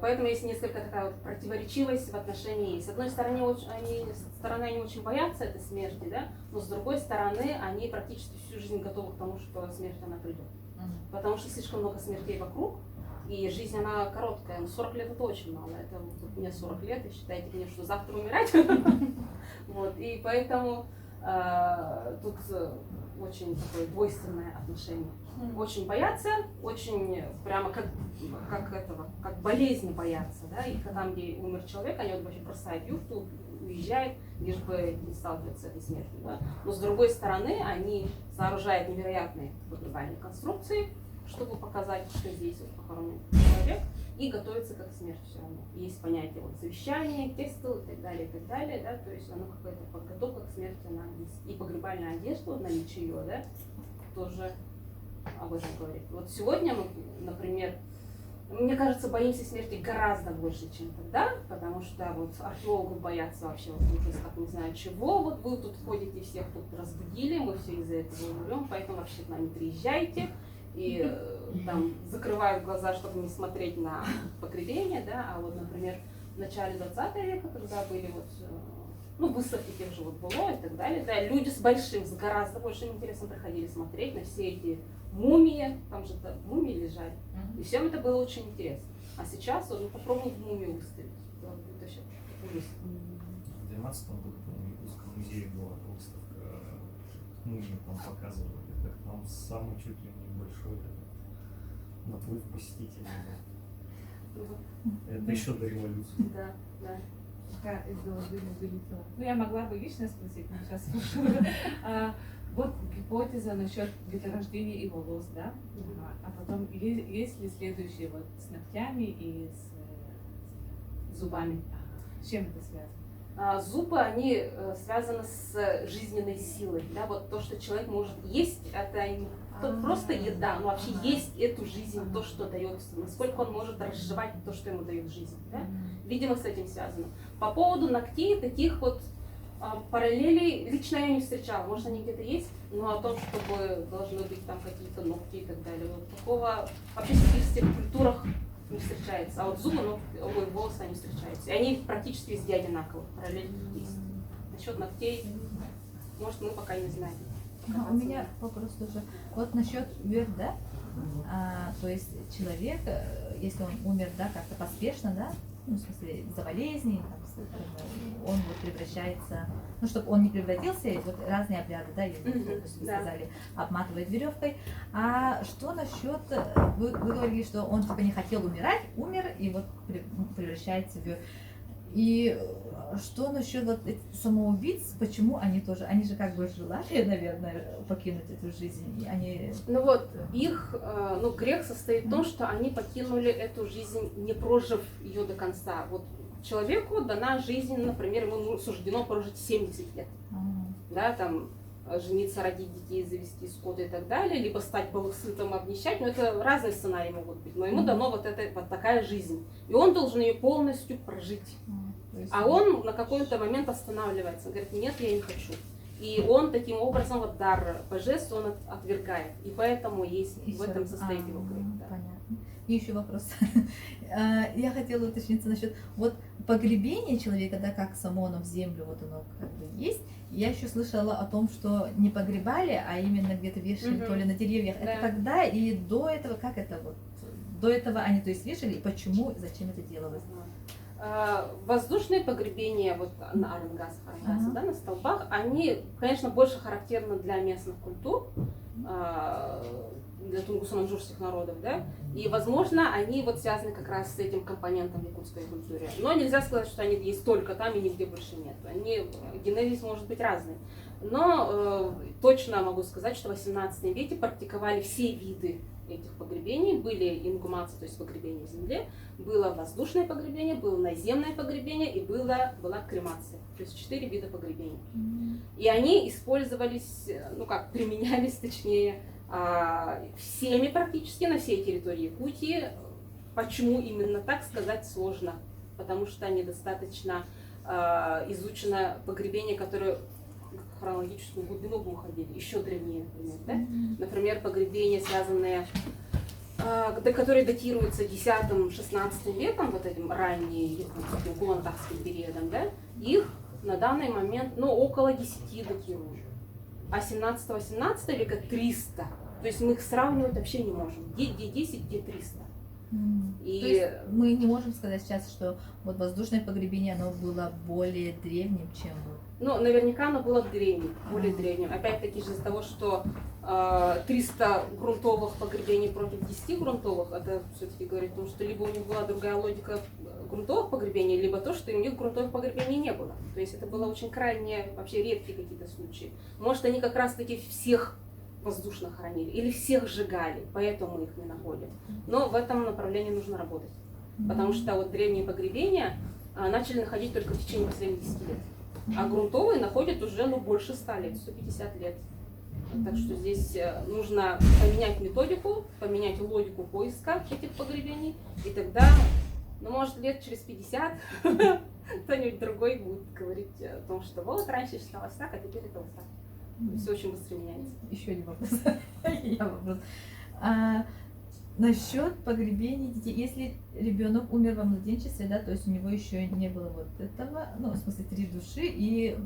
поэтому есть несколько такая вот противоречивость в отношении. С одной стороны, они очень боятся этой смерти, да? Но с другой стороны, они практически всю жизнь готовы к тому, что смерть она придет. Потому что слишком много смертей вокруг, и жизнь она короткая. 40 лет это очень мало. Это вот мне 40 лет, и считайте мне, что завтра умирать. Вот, и поэтому тут очень такое двойственное отношение. Очень боятся, очень прямо как болезни боятся, да, и там, где умер человек, они вот вообще бросают юрту, уезжают, лишь бы не сталкиваться с этой смертью, да. Но с другой стороны, они сооружают невероятные погребальные конструкции, чтобы показать, что здесь вот похоронен человек, и готовится как к смерти все равно. Есть понятие вот завещания, тесту и так далее, да, то есть оно какая-то подготовка к смерти, она есть. И погребальная одежда, наличие ее, да, тоже об этом говорит. Вот сегодня мы, например, мне кажется, боимся смерти гораздо больше, чем тогда, потому что вот археологи боятся вообще вот ужас, как не знаю чего, вот вы тут ходите, всех тут разбудили, мы все из-за этого умрем, поэтому вообще к нам не приезжайте. И там закрывают глаза, чтобы не смотреть на погребение, да, а вот, например, в начале 20 века, когда были вот, выставки тех же вот Було и так далее, да, люди с гораздо большим интересом приходили смотреть на все эти мумии, там же мумии лежали, и всем это было очень интересно. А сейчас вот попробуем мумию выставить, это вообще ужас. В 2012 году в Якутском музее была выставка мумии, там показывали, как там самый чуть ли не большой наплыв посетителей. Это еще до революции. Да, да. Пока из головы не вылетело. Ну, я могла бы лично спросить, но сейчас слушаю. Вот гипотеза насчет деторождения и волос, да? А потом, есть ли следующие вот с ногтями и с зубами? С чем это связано? Зубы, они связаны с жизненной силой, да, вот то, что человек может есть, это не просто еда, но вообще есть эту жизнь, то, что дает, насколько он может разжевать то, что ему дает жизнь, да? Видимо, с этим связано. По поводу ногтей, таких вот параллелей лично я не встречала, может они где-то есть, но о том, чтобы должны быть там какие-то ногти и так далее, вот такого вообще в всех культурах не встречается, а вот зубы, волосы они встречаются, и они практически везде одинаковые, параллель есть. Насчет ногтей, может, мы пока не знаем. У меня вопрос тоже. Вот насчет вер, да? То есть человек, если он умер, да, как-то поспешно, да, ну, в смысле, из-за болезни, там, он вот превращается, ну, чтобы он не превратился, и вот разные обряды, да, вы сказали, обматывает веревкой. А что насчет, вы говорили, что он типа не хотел умирать, умер, и вот превращается в... И что насчет вот самоубийц, почему они тоже, они же как бы желали, наверное, покинуть эту жизнь, и они... Ну вот, их, грех состоит в том, что они покинули эту жизнь, не прожив ее до конца. Вот человеку дана жизнь, например, ему суждено прожить 70 лет, да, там, жениться, родить детей, завести скот и так далее, либо стать полусытым, обнищать, но это разные сценарии могут быть, но ему дано вот такая жизнь, и он должен ее полностью прожить. А он на какой-то момент останавливается, говорит, нет, я не хочу. И он таким образом, вот дар божеств, он отвергает. И поэтому есть И в этом всё. состоит его грех. Да. Понятно. И еще вопрос. Я хотела уточниться насчет вот погребения человека, да, как само оно в землю, вот оно как бы есть. Я еще слышала о том, что не погребали, а именно где-то вешали, Мгм. то ли на деревьях. Да. Это когда и до этого, как это вот? До этого они, то есть, вешали, и почему, зачем это делалось? Воздушные погребения вот на Арангасах, Ага. да, на столбах, они, конечно, больше характерны для местных культур, для тунгусно-манчжурских народов, да, и, возможно, они вот связаны как раз с этим компонентом якутской культуры. Но нельзя сказать, что они есть только там и нигде больше нет. Они, генезис может быть разный. Но точно могу сказать, что в 18 веке практиковали все виды этих погребений. Были ингумации, то есть погребение в земле, было воздушное погребение, было наземное погребение и была кремация. То есть 4 вида погребений. И они использовались, ну как, применялись, точнее, всеми практически на всей территории Якутии. Почему именно так, сказать сложно, потому что недостаточно изучено погребение, которое в хронологическую глубину бы уходили, еще древнее, например, да? Например, погребения, связанные, которые датируются X-XVI веком, вот этим ранним кулантахским периодом, да? Их на данный момент, ну, около 10 датируют. А 17-18 века 300. То есть мы их сравнивать вообще не можем. Где 10, где 300. И То есть мы не можем сказать сейчас, что вот воздушное погребение, оно было более древним, чем вот. ну, наверняка оно было древним, более древним. Опять-таки же из-за того, что 300 грунтовых погребений против 10 грунтовых, это все-таки говорит о том, что либо у них была другая логика грунтовых погребений, либо то, что у них грунтовых погребений не было. То есть это было очень крайне, вообще редкие какие-то случаи. Может, они как раз-таки всех воздушно хоронили или всех сжигали, поэтому мы их не находим. Но в этом направлении нужно работать. Потому что вот древние погребения начали находить только в течение последних 10 лет. А грунтовые находят уже больше 100 лет, 150 лет. Так что здесь нужно поменять методику, поменять логику поиска этих погребений, и тогда, ну, может, лет через 50 кто-нибудь другой будет говорить о том, что вот раньше считалось так, а теперь это вот так. Все очень быстро меняется. Еще один вопрос. Я вопрос. Насчет погребения детей, если ребенок умер во младенчестве, да, то есть у него еще не было вот этого, ну, в смысле, 3 души, и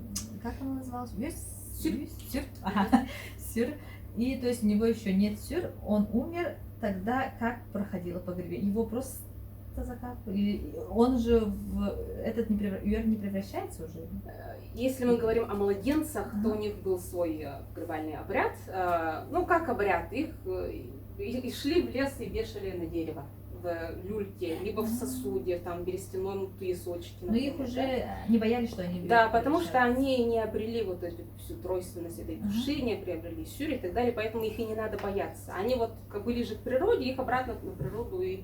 как оно называлось? Сюр. Ага, сюр. И то есть у него еще нет сюр, он умер, тогда как проходило погребение? Его просто закапывали? Он же этот не превращается уже? Если мы говорим о младенцах, то у них был свой погребальный обряд. Ну, как обряд? Их шли в лес и вешали на дерево, в люльке, либо в сосуде, там, берестяном туесочке. Но их уже не боялись, что они Да, потому что они не обрели вот эту всю тройственность этой души, не приобрели сюр и так далее, поэтому их и не надо бояться. Они вот были же к природе, их обратно на природу и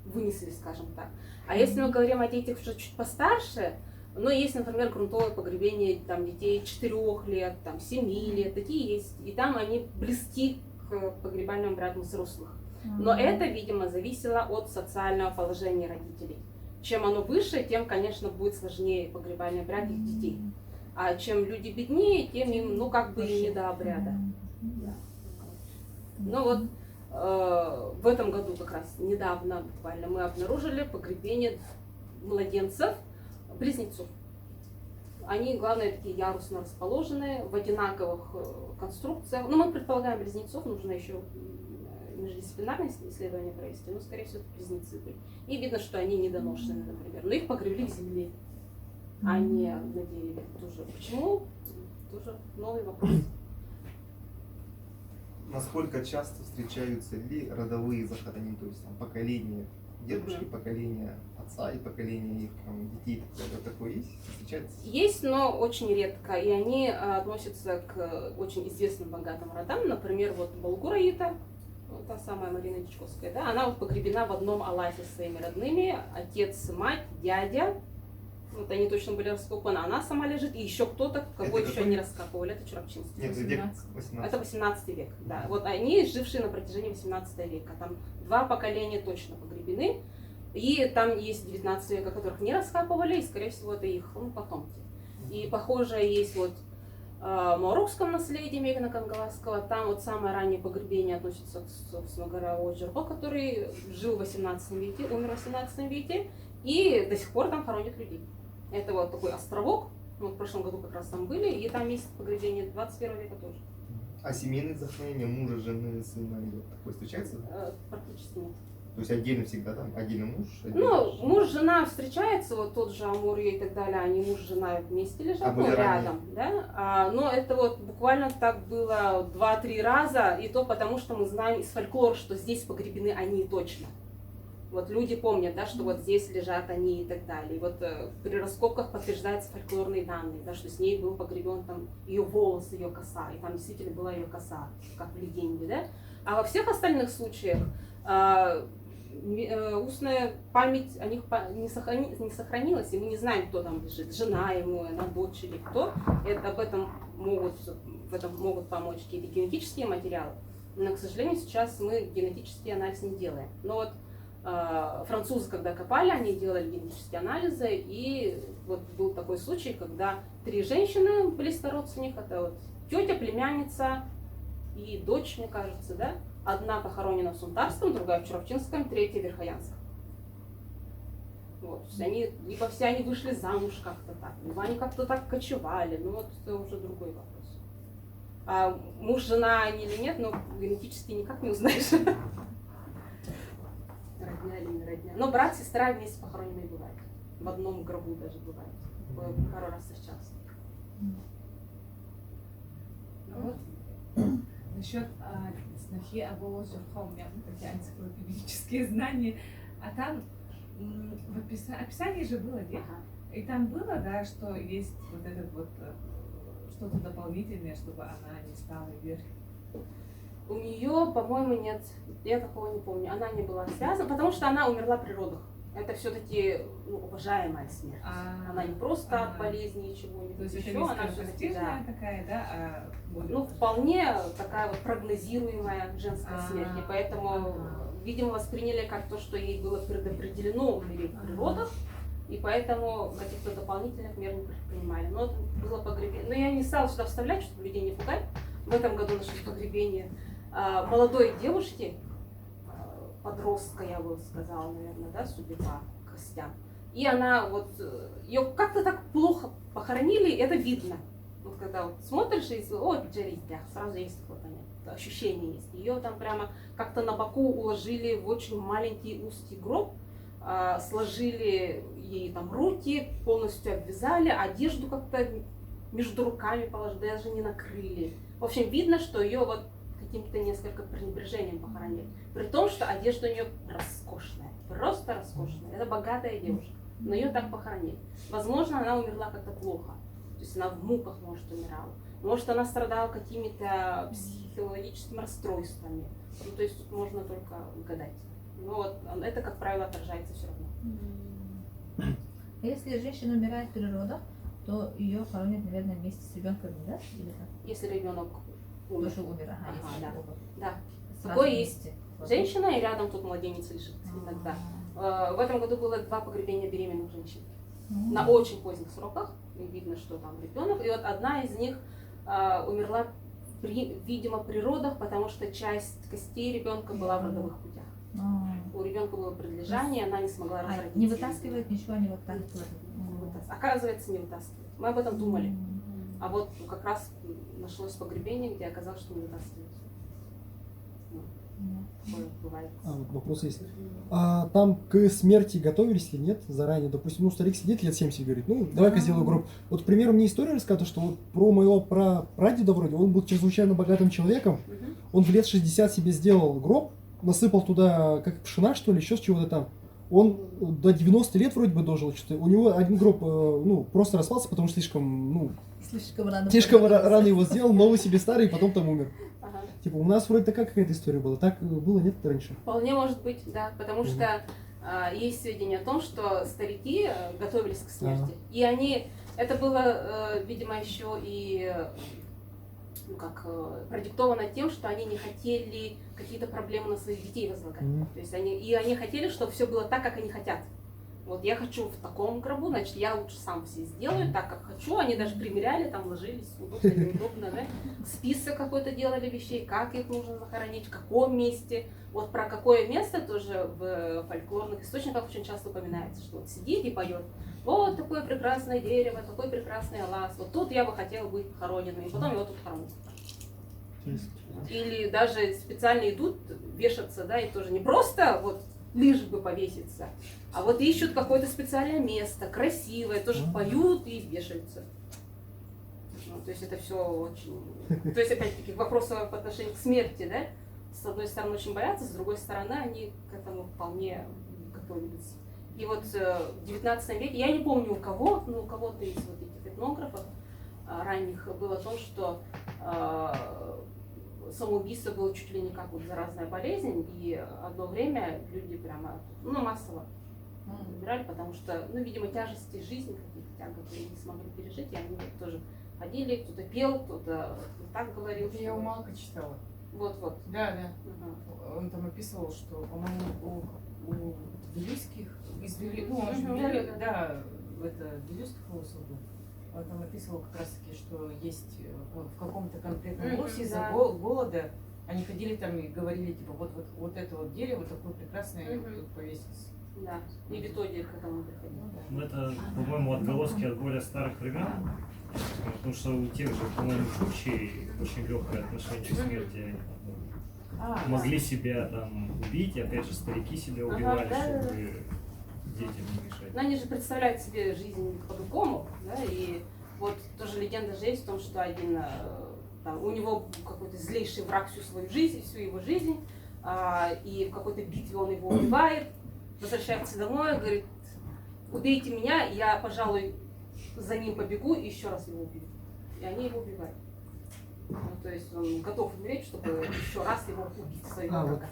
вынесли, скажем так. А если мы говорим о детях уже чуть постарше, ну, есть, например, грунтовое погребение там, детей 4 лет, там, 7 лет, такие есть. И там они близки к погребальному обряду взрослых. Но это, видимо, зависело от социального положения родителей. Чем оно выше, тем, конечно, будет сложнее погребальный обряд их детей. А чем люди беднее, тем им, ну, как бы и не до обряда. Да. Ну вот, в этом году как раз недавно буквально мы обнаружили погребение младенцев, близнецов. Они, главное, такие ярусно расположенные, в одинаковых конструкциях. Ну, мы предполагаем близнецов, нужно еще междисциплинарное исследование провести, но, скорее всего, это близнецы были. И видно, что они недоношены, например. Но их погребли в земле, а не на дереве. Тоже. Почему? Тоже новый вопрос. Насколько часто встречаются ли родовые захоронения, то есть там поколение дедушки, поколение отца и поколение их там, детей, такое есть? Встречается? Есть, но очень редко, и они относятся к очень известным богатым родам. Например, вот Болгураита, вот та самая Марина Дичковская, да, она вот погребена в одном аласе со своими родными, отец, мать, дядя. Вот они точно были раскопаны, она сама лежит, и еще кто-то, кого Это еще какой? не раскапывали, это Чурапчинский. Нет, век 18. Это 18 век, да. Вот они жившие на протяжении 18 века. Там 2 поколения точно погребены. И там есть 19 века, которых не раскапывали, и, скорее всего, это их потомки. И, похоже, есть вот маорокском наследии Мегана-Кангаласского, там вот самое раннее погребение относится, собственно говоря, о Джербо, который жил в 18 веке, умер в 18 веке, и до сих пор там хоронят людей. Это вот такой островок, мы в прошлом году как раз там были, и там есть погребение 21 века тоже. А семейные захоронения мужа, жены, сына идет? Такое встречается? Практически нет. То есть отдельно всегда там, отдельно муж? Ну, муж, жена встречается, вот тот же Амуре и так далее, они муж, жена вместе лежат, ну, рядом, да. Но это вот буквально так было 2-3 раза, и то потому, что мы знаем из фольклора, что здесь погребены они точно. Вот люди помнят, да, что вот здесь лежат они и так далее. И вот при раскопках подтверждаются фольклорные данные, да, что с ней был погребен там ее волос, ее коса, и там действительно была ее коса, как в легенде, да. А во всех остальных случаях устная память о них не сохранилась, и мы не знаем, кто там лежит, жена ему, она дочь или кто. Это, в этом могут помочь какие-то генетические материалы. Но, к сожалению, сейчас мы генетический анализ не делаем. Но вот французы, когда копали, они делали генетические анализы, и вот был такой случай, когда 3 женщины, близко родственник, это вот тетя, племянница и дочь, мне кажется, да? Одна похоронена в Сунтарском, другая в Чуравчинском, третья в Верхоянском. Вот. То есть они, либо все они вышли замуж как-то так, либо они как-то так кочевали, ну вот это уже другой вопрос. А муж, жена они или нет, ну генетически никак не узнаешь. Родня или не родня. Но брат, сестра вместе похороненные бывают. В одном гробу даже бывает. Пару раз встречался. Вот. Насчет снохи Абола Жирха, у меня такие энциклопедические знания. А там в описании же было, да? И там было, да, что есть вот этот вот что-то дополнительное, чтобы она не стала вверх. У нее, по-моему, нет. Я такого не помню. Она не была связана, потому что она умерла при родах. Это все-таки уважаемая смерть. Она не просто от болезни чего-нибудь еще, она все-таки такая, да? Ну, вполне такая вот прогнозируемая женская смерть. И поэтому, видимо, восприняли как то, что ей было предопределено умереть при родах, и поэтому каких-то дополнительных мер не предпринимали. Но это было погребение. Но я не стала сюда вставлять, чтобы людей не пугать. В этом году нашли погребение молодой девушки, подростка, я бы сказала, наверное, да, судя по костям. И она вот, ее как-то так плохо похоронили, это видно. Вот когда вот смотришь и о, Джеридя, сразу есть такое понятие, ощущение есть. Ее там прямо как-то на боку уложили в очень маленький узкий гроб, сложили ей там руки, полностью обвязали, одежду как-то между руками положили, даже не накрыли. В общем, видно, что ее вот каким-то несколько пренебрежением похоронили. При том, что одежда у нее роскошная, просто роскошная. Это богатая девушка, но ее так похоронили. Возможно, она умерла как-то плохо. То есть она в муках, может, умирала. Может, она страдала какими-то психологическими расстройствами. Ну, то есть тут можно только гадать. Но вот это, как правило, отражается все равно. Если женщина умирает при родах, то ее хоронят, наверное, вместе с ребенком, да? Или как? Если ребенок умер. Тоже умер, Да. оба. Да. Сразу Такое есть. вместе. Женщина, и рядом тут младенец лежит иногда. В этом году было 2 погребения беременных женщин. На очень поздних сроках. И видно, что там ребенок. И вот одна из них умерла, видимо, при родах, потому что часть костей ребенка была в родовых путях. У ребенка было предлежание, она не смогла разродиться. Не вытаскивает ничего, не вытаскивает. Оказывается, не вытаскивает. Мы об этом думали. А вот как раз нашлось погребение, где оказалось, что не вытаскивает. Такое бывает. Вот вопрос есть. А там к смерти готовились или нет заранее? Допустим, ну старик сидит лет 70, говорит, ну давай-ка сделаю гроб. Вот, к примеру, мне история рассказывает, что вот про моего прадеда вроде, он был чрезвычайно богатым человеком, он в лет 60 себе сделал гроб, насыпал туда как пшена, что ли, еще с чего-то там. Он до 90 лет вроде бы дожил, что-то. У него один гроб, ну, просто распался, потому что слишком рано его сделал, новый себе старый, и потом там умер. Типа, у нас вроде такая какая-то история была. Так было, нет, раньше? Вполне может быть, да, потому что есть сведения о том, что старики готовились к смерти. И они, это было, видимо, еще и продиктовано тем, что они не хотели какие-то проблемы на своих детей возлагать. То есть они хотели, чтобы все было так, как они хотят. Вот я хочу в таком гробу, значит, я лучше сам все сделаю так, как хочу. Они даже примеряли, там ложились, удобно, неудобно, да? Список какой-то делали вещей, как их нужно захоронить, в каком месте. Вот про какое место тоже в фольклорных источниках очень часто упоминается, что вот сидит и поет: вот такое прекрасное дерево, такой прекрасный лаз, вот тут я бы хотела быть похороненной, и потом его тут хоронят. Или даже специально идут вешаться, да, и тоже не просто вот лишь бы повеситься, а вот ищут какое-то специальное место, красивое, тоже поют и вешаются. Ну, то есть это все очень... То есть, опять-таки, к вопросу по отношению к смерти, да, с одной стороны очень боятся, с другой стороны они к этому вполне готовились. И вот в 19 веке, я не помню у кого, но у кого-то из вот этих этнографов ранних было о том, что самоубийство было чуть ли не как вот заразная болезнь, и одно время люди прямо, ну, массово умирали, потому что, ну, видимо, тяжести жизни, каких-то тягот они не смогли пережить, и они вот тоже ходили, кто-то пел, кто-то так говорил. Это я у Малка читала. Вот-вот. Да. Он там описывал, что, по-моему, у Вилюйских, ну, он же да, это Вилюйских волосов был. Он там описывал как раз таки, что есть в каком-то конкретном лосе из-за голода они ходили там и говорили, типа, вот это вот дерево такое прекрасное, повесится. Да, и методия к этому приходила. Ну, это, по-моему, отголоски от более старых времен, потому что у тех же, по-моему, чукчей очень легкое отношение к смерти. Они могли себя там убить, и опять же старики себя убивали, чтобы детям не мешать. Но они же представляют себе жизнь по-другому, да, и вот тоже легенда же есть в том, что один, там, у него какой-то злейший враг всю свою жизнь, всю его жизнь, и в какой-то битве он его убивает, возвращается домой, говорит: убейте меня, я, пожалуй, за ним побегу и еще раз его убью. И они его убивают. Ну, то есть он готов умереть, чтобы еще раз его убить, своего врага.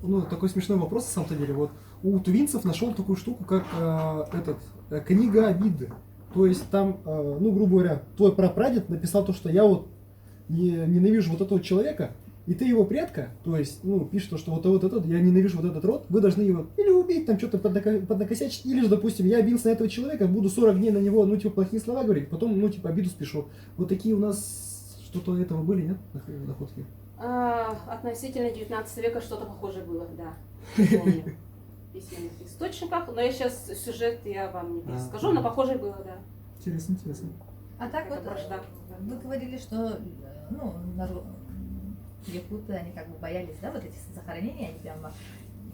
Ну, такой смешной вопрос, на самом деле. Вот у тувинцев нашел такую штуку, как книга обиды. То есть там, ну, грубо говоря, твой прапрадед написал то, что я вот ненавижу вот этого человека, и ты его предка, то есть, ну, пишет, что вот этот, я ненавижу вот этот род, вы должны его или убить, там что-то поднакосячить, или же, допустим, я обиделся на этого человека, буду 40 дней на него, ну, типа, плохие слова говорить, потом, ну, типа, обиду спешу. Вот такие у нас что-то этого были, нет, находки? Относительно 19 века что-то похожее было, да. Помню. В письменных источниках, но я сейчас сюжет я вам не перескажу, но похожее было, да. Интересно. А так Это вот, вражда. вы говорили, что, ну, якуты, они как бы боялись, да, вот эти захоронения, они прямо,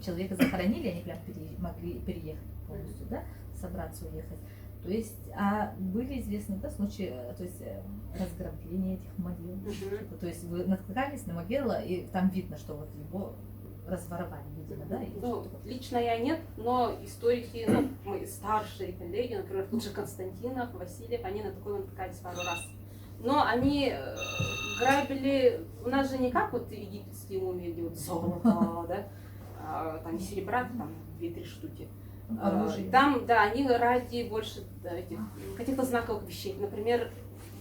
человека захоронили, они прям могли переехать полностью, да, собраться, уехать. То есть, а были известны, да, случаи, то есть, разграбления этих могил? То есть, вы натыкались на могилу, и там видно, что вот его разворовали, видимо, да? Ну, лично я нет, но историки, ну, мои старшие коллеги, например, тот же Константинов, Васильев, они на такое натыкались пару раз. Но они грабили, у нас же не как вот египетские мумии, где вот золото, да, там серебра, там 2-3 штуки. Там, да, они ради больше этих каких-то знаковых вещей. Например,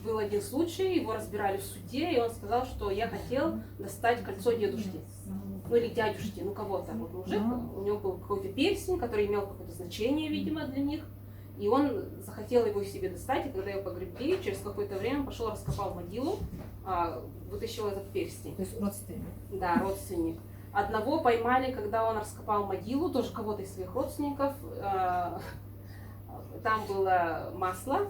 был один случай, его разбирали в суде, и он сказал, что я хотел достать кольцо дедушки, ну или дядюшки, ну кого-то. Вот мужик, у него был какой-то перстень, который имел какое-то значение, видимо, для них. И он захотел его себе достать, и когда его погребли, через какое-то время пошел, раскопал могилу, вытащил этот перстень. То есть родственник? Да, родственник. Одного поймали, когда он раскопал могилу, тоже кого-то из своих родственников. Там было масло,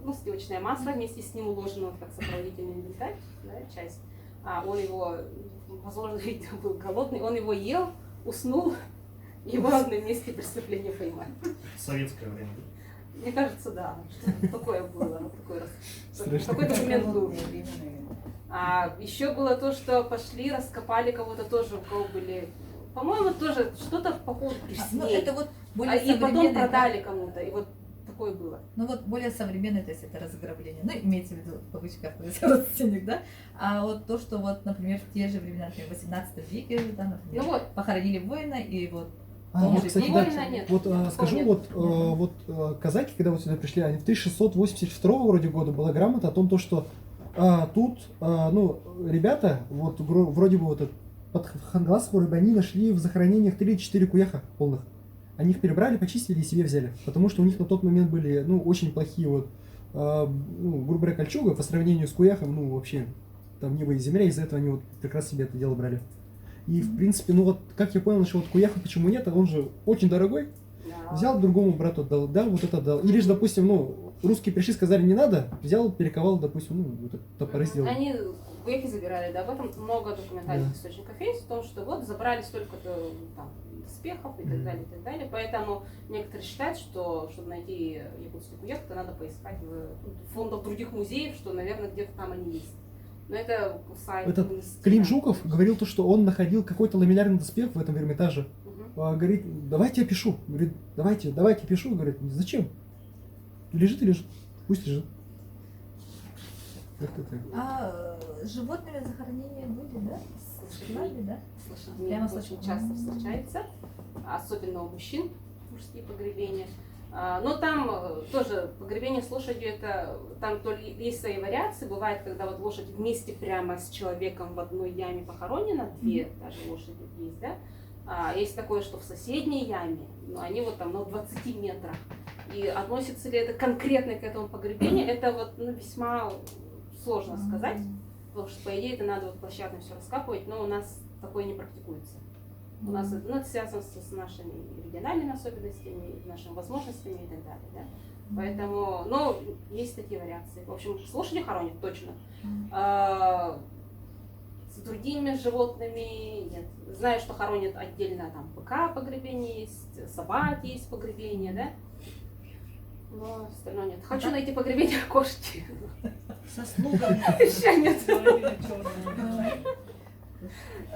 ну, сливочное масло, вместе с ним уложено как сопроводительный инвентарь, да, часть. Он его, возможно, видимо, был голодный, он его ел, уснул, его на месте преступления поймали. Советское время. Мне кажется, да, что такое было, такой документ был. Еще было то, что пошли, раскопали кого-то тоже, у кого были, по-моему, тоже что-то по поводу перстней. Ну, это вот более и потом продали кому-то, и вот такое было. Ну вот более современное, то есть это разграбление, ну имеется в виду в кавычках, то есть родственник, да? А вот то, что вот, например, в те же времена, например, в 18 веке, да, например, ну вот. Похоронили воина, и вот вот, кстати, да, нет. вот скажу, вот казаки, когда вот сюда пришли, они в 1682 вроде года была грамота о том, что тут, ну, ребята, вот вроде бы вот под Хангалас, вроде бы они нашли в захоронениях 3-4 куяха полных. они их перебрали, почистили и себе взяли. Потому что у них на тот момент были, ну, очень плохие вот, ну, грубо говоря, кольчуга по сравнению с куяхом, ну, вообще, там небо и земля, из-за этого они вот прекрасно себе это дело брали. И, в принципе, ну вот, как я понял, что вот куяха почему нет, он же очень дорогой. Взял, другому брату отдал, да, вот это дал. Или же, допустим, ну, русские пришли, сказали, не надо, взял, перековал, допустим, ну, вот это топоры сделал. Они куяхи забирали, да, об этом много документальных источников есть, в том, что вот забрали столько-то там доспехов и так далее, и так далее. Поэтому некоторые считают, что чтобы найти якутский куяк, то надо поискать в фондах других музеев, что, наверное, где-то там они есть. Но это сайт. Этот Клим Жуков говорил то, что он находил какой-то ламеллярный доспех в этом Эрмитаже. Говорит, давайте я пишу. Говорит, давайте пишу. Говорит, зачем? Лежит и лежит. Пусть лежит. А животными захоронения были, да? С лошадьми, да? С лошадьми Прямо с очень лошадьми. часто встречается, особенно у мужчин, мужские погребения. Но там тоже погребение с лошадью, это там то ли есть свои вариации. Бывает, когда вот лошадь вместе прямо с человеком в одной яме похоронена, две даже лошади есть, да? Есть такое, что в соседней яме, но они вот там на 20 метрах. И относится ли это конкретно к этому погребению, это вот весьма сложно сказать, потому что по идее это надо вот площадно все раскапывать, но у нас такое не практикуется. У нас это связано с нашими региональными особенностями, нашими возможностями и так далее. Да? Поэтому, но есть такие вариации. В общем, с лошадью хоронят точно. С другими животными нет. Знаю, что хоронят отдельно там быка погребение есть, собаки есть погребение, да? Но остальное нет. Хочу найти погребение кошки. Со слугами. Еще нет.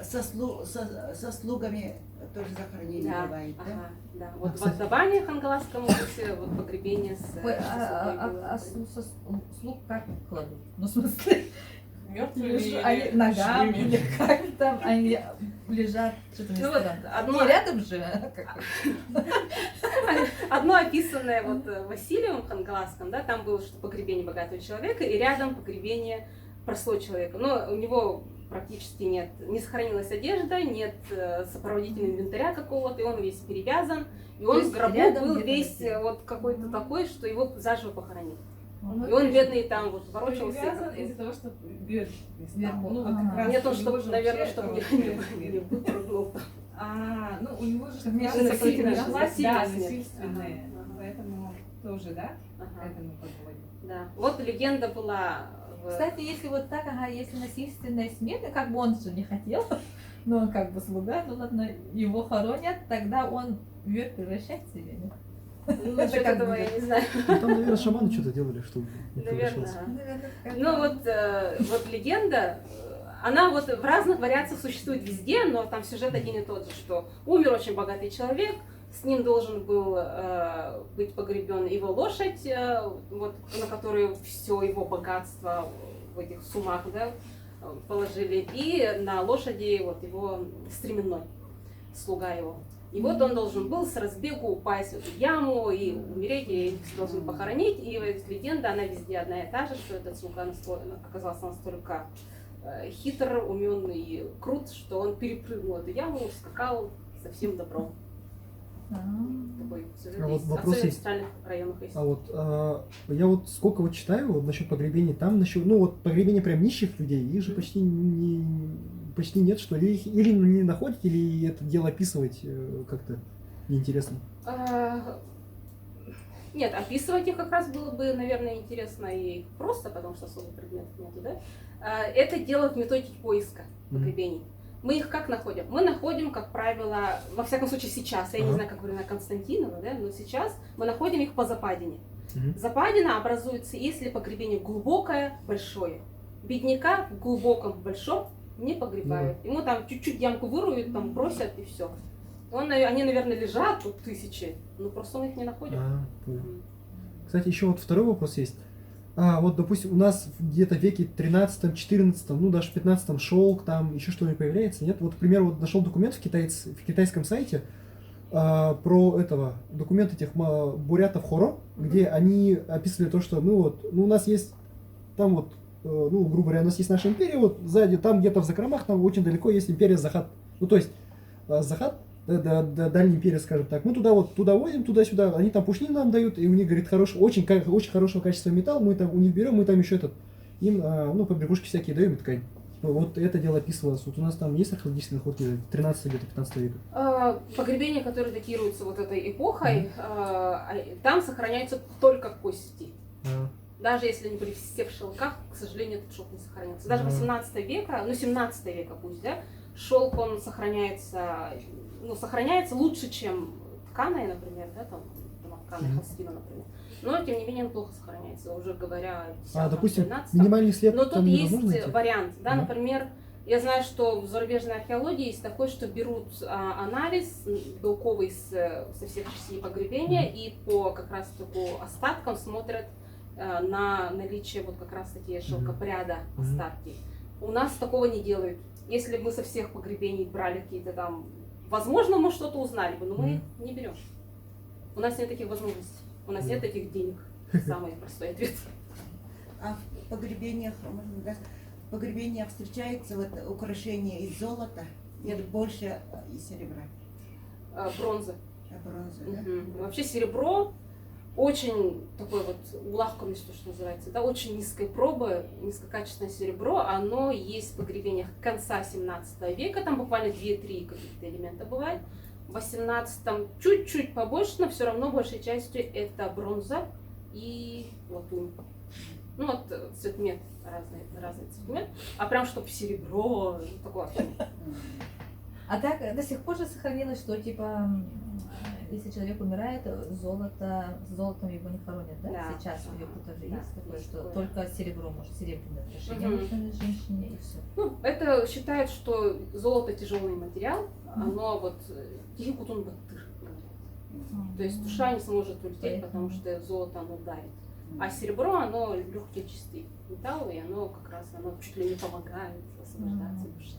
Со слугами тоже захоронение Да, бывает, да? ага, да. Вот в Ардабане, Хангаласском области, вот погребение с... Слуг как кладут? Ну, в смысле, Мертвые они ногам или как там, они лежат, что-то мне Ну вот странно. одно, Не рядом же. одно описанное вот Василием Хангаласском, да, там было, что погребение богатого человека, и рядом погребение простого человека. Но у него практически нет, не сохранилась одежда, нет сопроводительного инвентаря какого-то, и он весь перевязан, и он в гробу был весь вот какой-то такой, что его заживо похоронили. И он бедный там вот ворочался. Привязан из-за того, что бьет. Не то, что, наверное, чтобы не выпрыгнул. Ну у него же Насильственное. насильственное. Поэтому тоже, да, к этому подводит. Да. Вот легенда была. Кстати, если вот так, если насильственная смерть, как бы он же не хотел, но он как бы слуга, ну ладно, его хоронят, тогда он в вверх превращается или нет? Насчет этого я не знаю. Ну, там, наверное, шаманы что-то делали, чтобы не Наверное. превращался. Ну вот легенда, она вот в разных вариациях существует везде, но там сюжет один и тот же, что умер очень богатый человек, с ним должен был быть погребен его лошадь, вот, на которую все его богатство в этих сумах, да, положили, и на лошади вот его стременной, слуга его. И вот он должен был с разбегу упасть в эту яму и умереть, и должен похоронить. И легенда, она везде одна и та же, что этот слуга оказался настолько хитр, умен и крут, что он перепрыгнул эту яму, скакал со всем добром. Такой сюжет А вот есть, вопрос особенно в есть. центральных районах есть. А вот я вот сколько вот читаю вот насчет погребений, там насчет, ну вот погребения прям нищих людей, их же почти нет, что ли, их или не находят, или это дело описывать как-то неинтересно. Нет, описывать их как раз было бы, наверное, интересно и просто, потому что особо предметов нету, да? Это дело в методике поиска погребений. Мы их как находим? Мы находим, как правило, во всяком случае сейчас, я не знаю, как времена Константинова, да, но сейчас мы находим их по западине. Западина образуется, если погребение глубокое, большое. Бедняка в глубоком, большом не погребают. Ему там чуть-чуть ямку выруют, там бросят и все. Они, наверное, лежат тут тысячи, но просто мы их не находим. Кстати, еще вот второй вопрос есть. Вот, допустим, у нас где-то в веке 13-14, ну даже в 15 шелк, там еще что-нибудь появляется, нет? Вот, к примеру, вот нашел документ в китайском сайте про этого, документ этих бурятов Хоро, где они описывали то, что, ну у нас есть, там вот, ну, грубо говоря, у нас есть наша империя, вот сзади, там где-то в закромах, там очень далеко есть империя Захат. Ну, то есть, Захат, дальний империя, скажем так, мы туда возим, туда-сюда, они там пушнину нам дают, и у них, говорит, очень хорошего качества металл, мы там у них берем, мы там еще им, побрякушки всякие даем, и такая, типа, вот это дело описывалось. Вот у нас там есть археологические находки 13 века, 15 века. Погребения, которые датируются вот этой эпохой, там сохраняются только кости. Даже если они были все в шелках, к сожалению, этот шелк не сохранился. Даже 18 века, 17 века пусть, да, шелк он сохраняется лучше, чем тканая, например, да, там тканая холстина, например. Но, тем не менее, он плохо сохраняется, уже говоря о 10-13. Допустим, минимальный след. Но тут там есть найти? вариант, да, например, я знаю, что в зарубежной археологии есть такой, что берут анализ белковый со всех частей погребения и по как раз по остаткам смотрят на наличие вот как раз таки шелкопряда остатки. У нас такого не делают. Если бы мы со всех погребений брали какие-то там, возможно, мы что-то узнали бы, но мы не берем. У нас нет таких возможностей, у нас нет таких денег. Самый простой ответ. А в погребениях, в погребениях встречаются вот украшения из золота или больше из серебра? Бронза. Бронза, да? Вообще серебро очень такой вот улавканность, что называется, да, очень низкой пробы, низкокачественное серебро, оно есть в погребениях конца 17 века, там буквально 2-3 каких-то элемента бывает. В 18-м чуть-чуть побольше, но все равно большей частью это бронза и латунь. Ну вот цветмет, разный цветмет, а прям чтобы серебро, такое вообще. А так до сих пор же сохранилось, что типа, если человек умирает, с золотом его не хоронят, да? Да. Сейчас у него тоже Да, есть такое, есть что такое. только серебро может, серебряное украшение нужно женщине и все. Ну, это считают, что золото тяжелый материал, оно вот тихий-кутун баттыр, говорят. То есть душа не сможет улететь, потому что золото оно давит. А серебро, оно легкий чистый металл, и оно как раз, оно чуть ли не помогает освобождаться душе.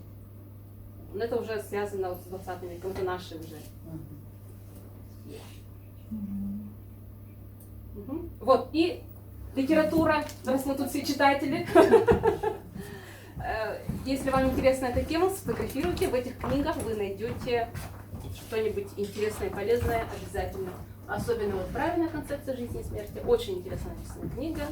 Но это уже связано вот с 20 веком, это наши уже. Вот, и литература, раз мы тут все читатели. Если вам интересна эта тема, сфотографируйте. В этих книгах вы найдете что-нибудь интересное и полезное обязательно. Особенно вот правильная концепция жизни и смерти. Очень интересно написана книга.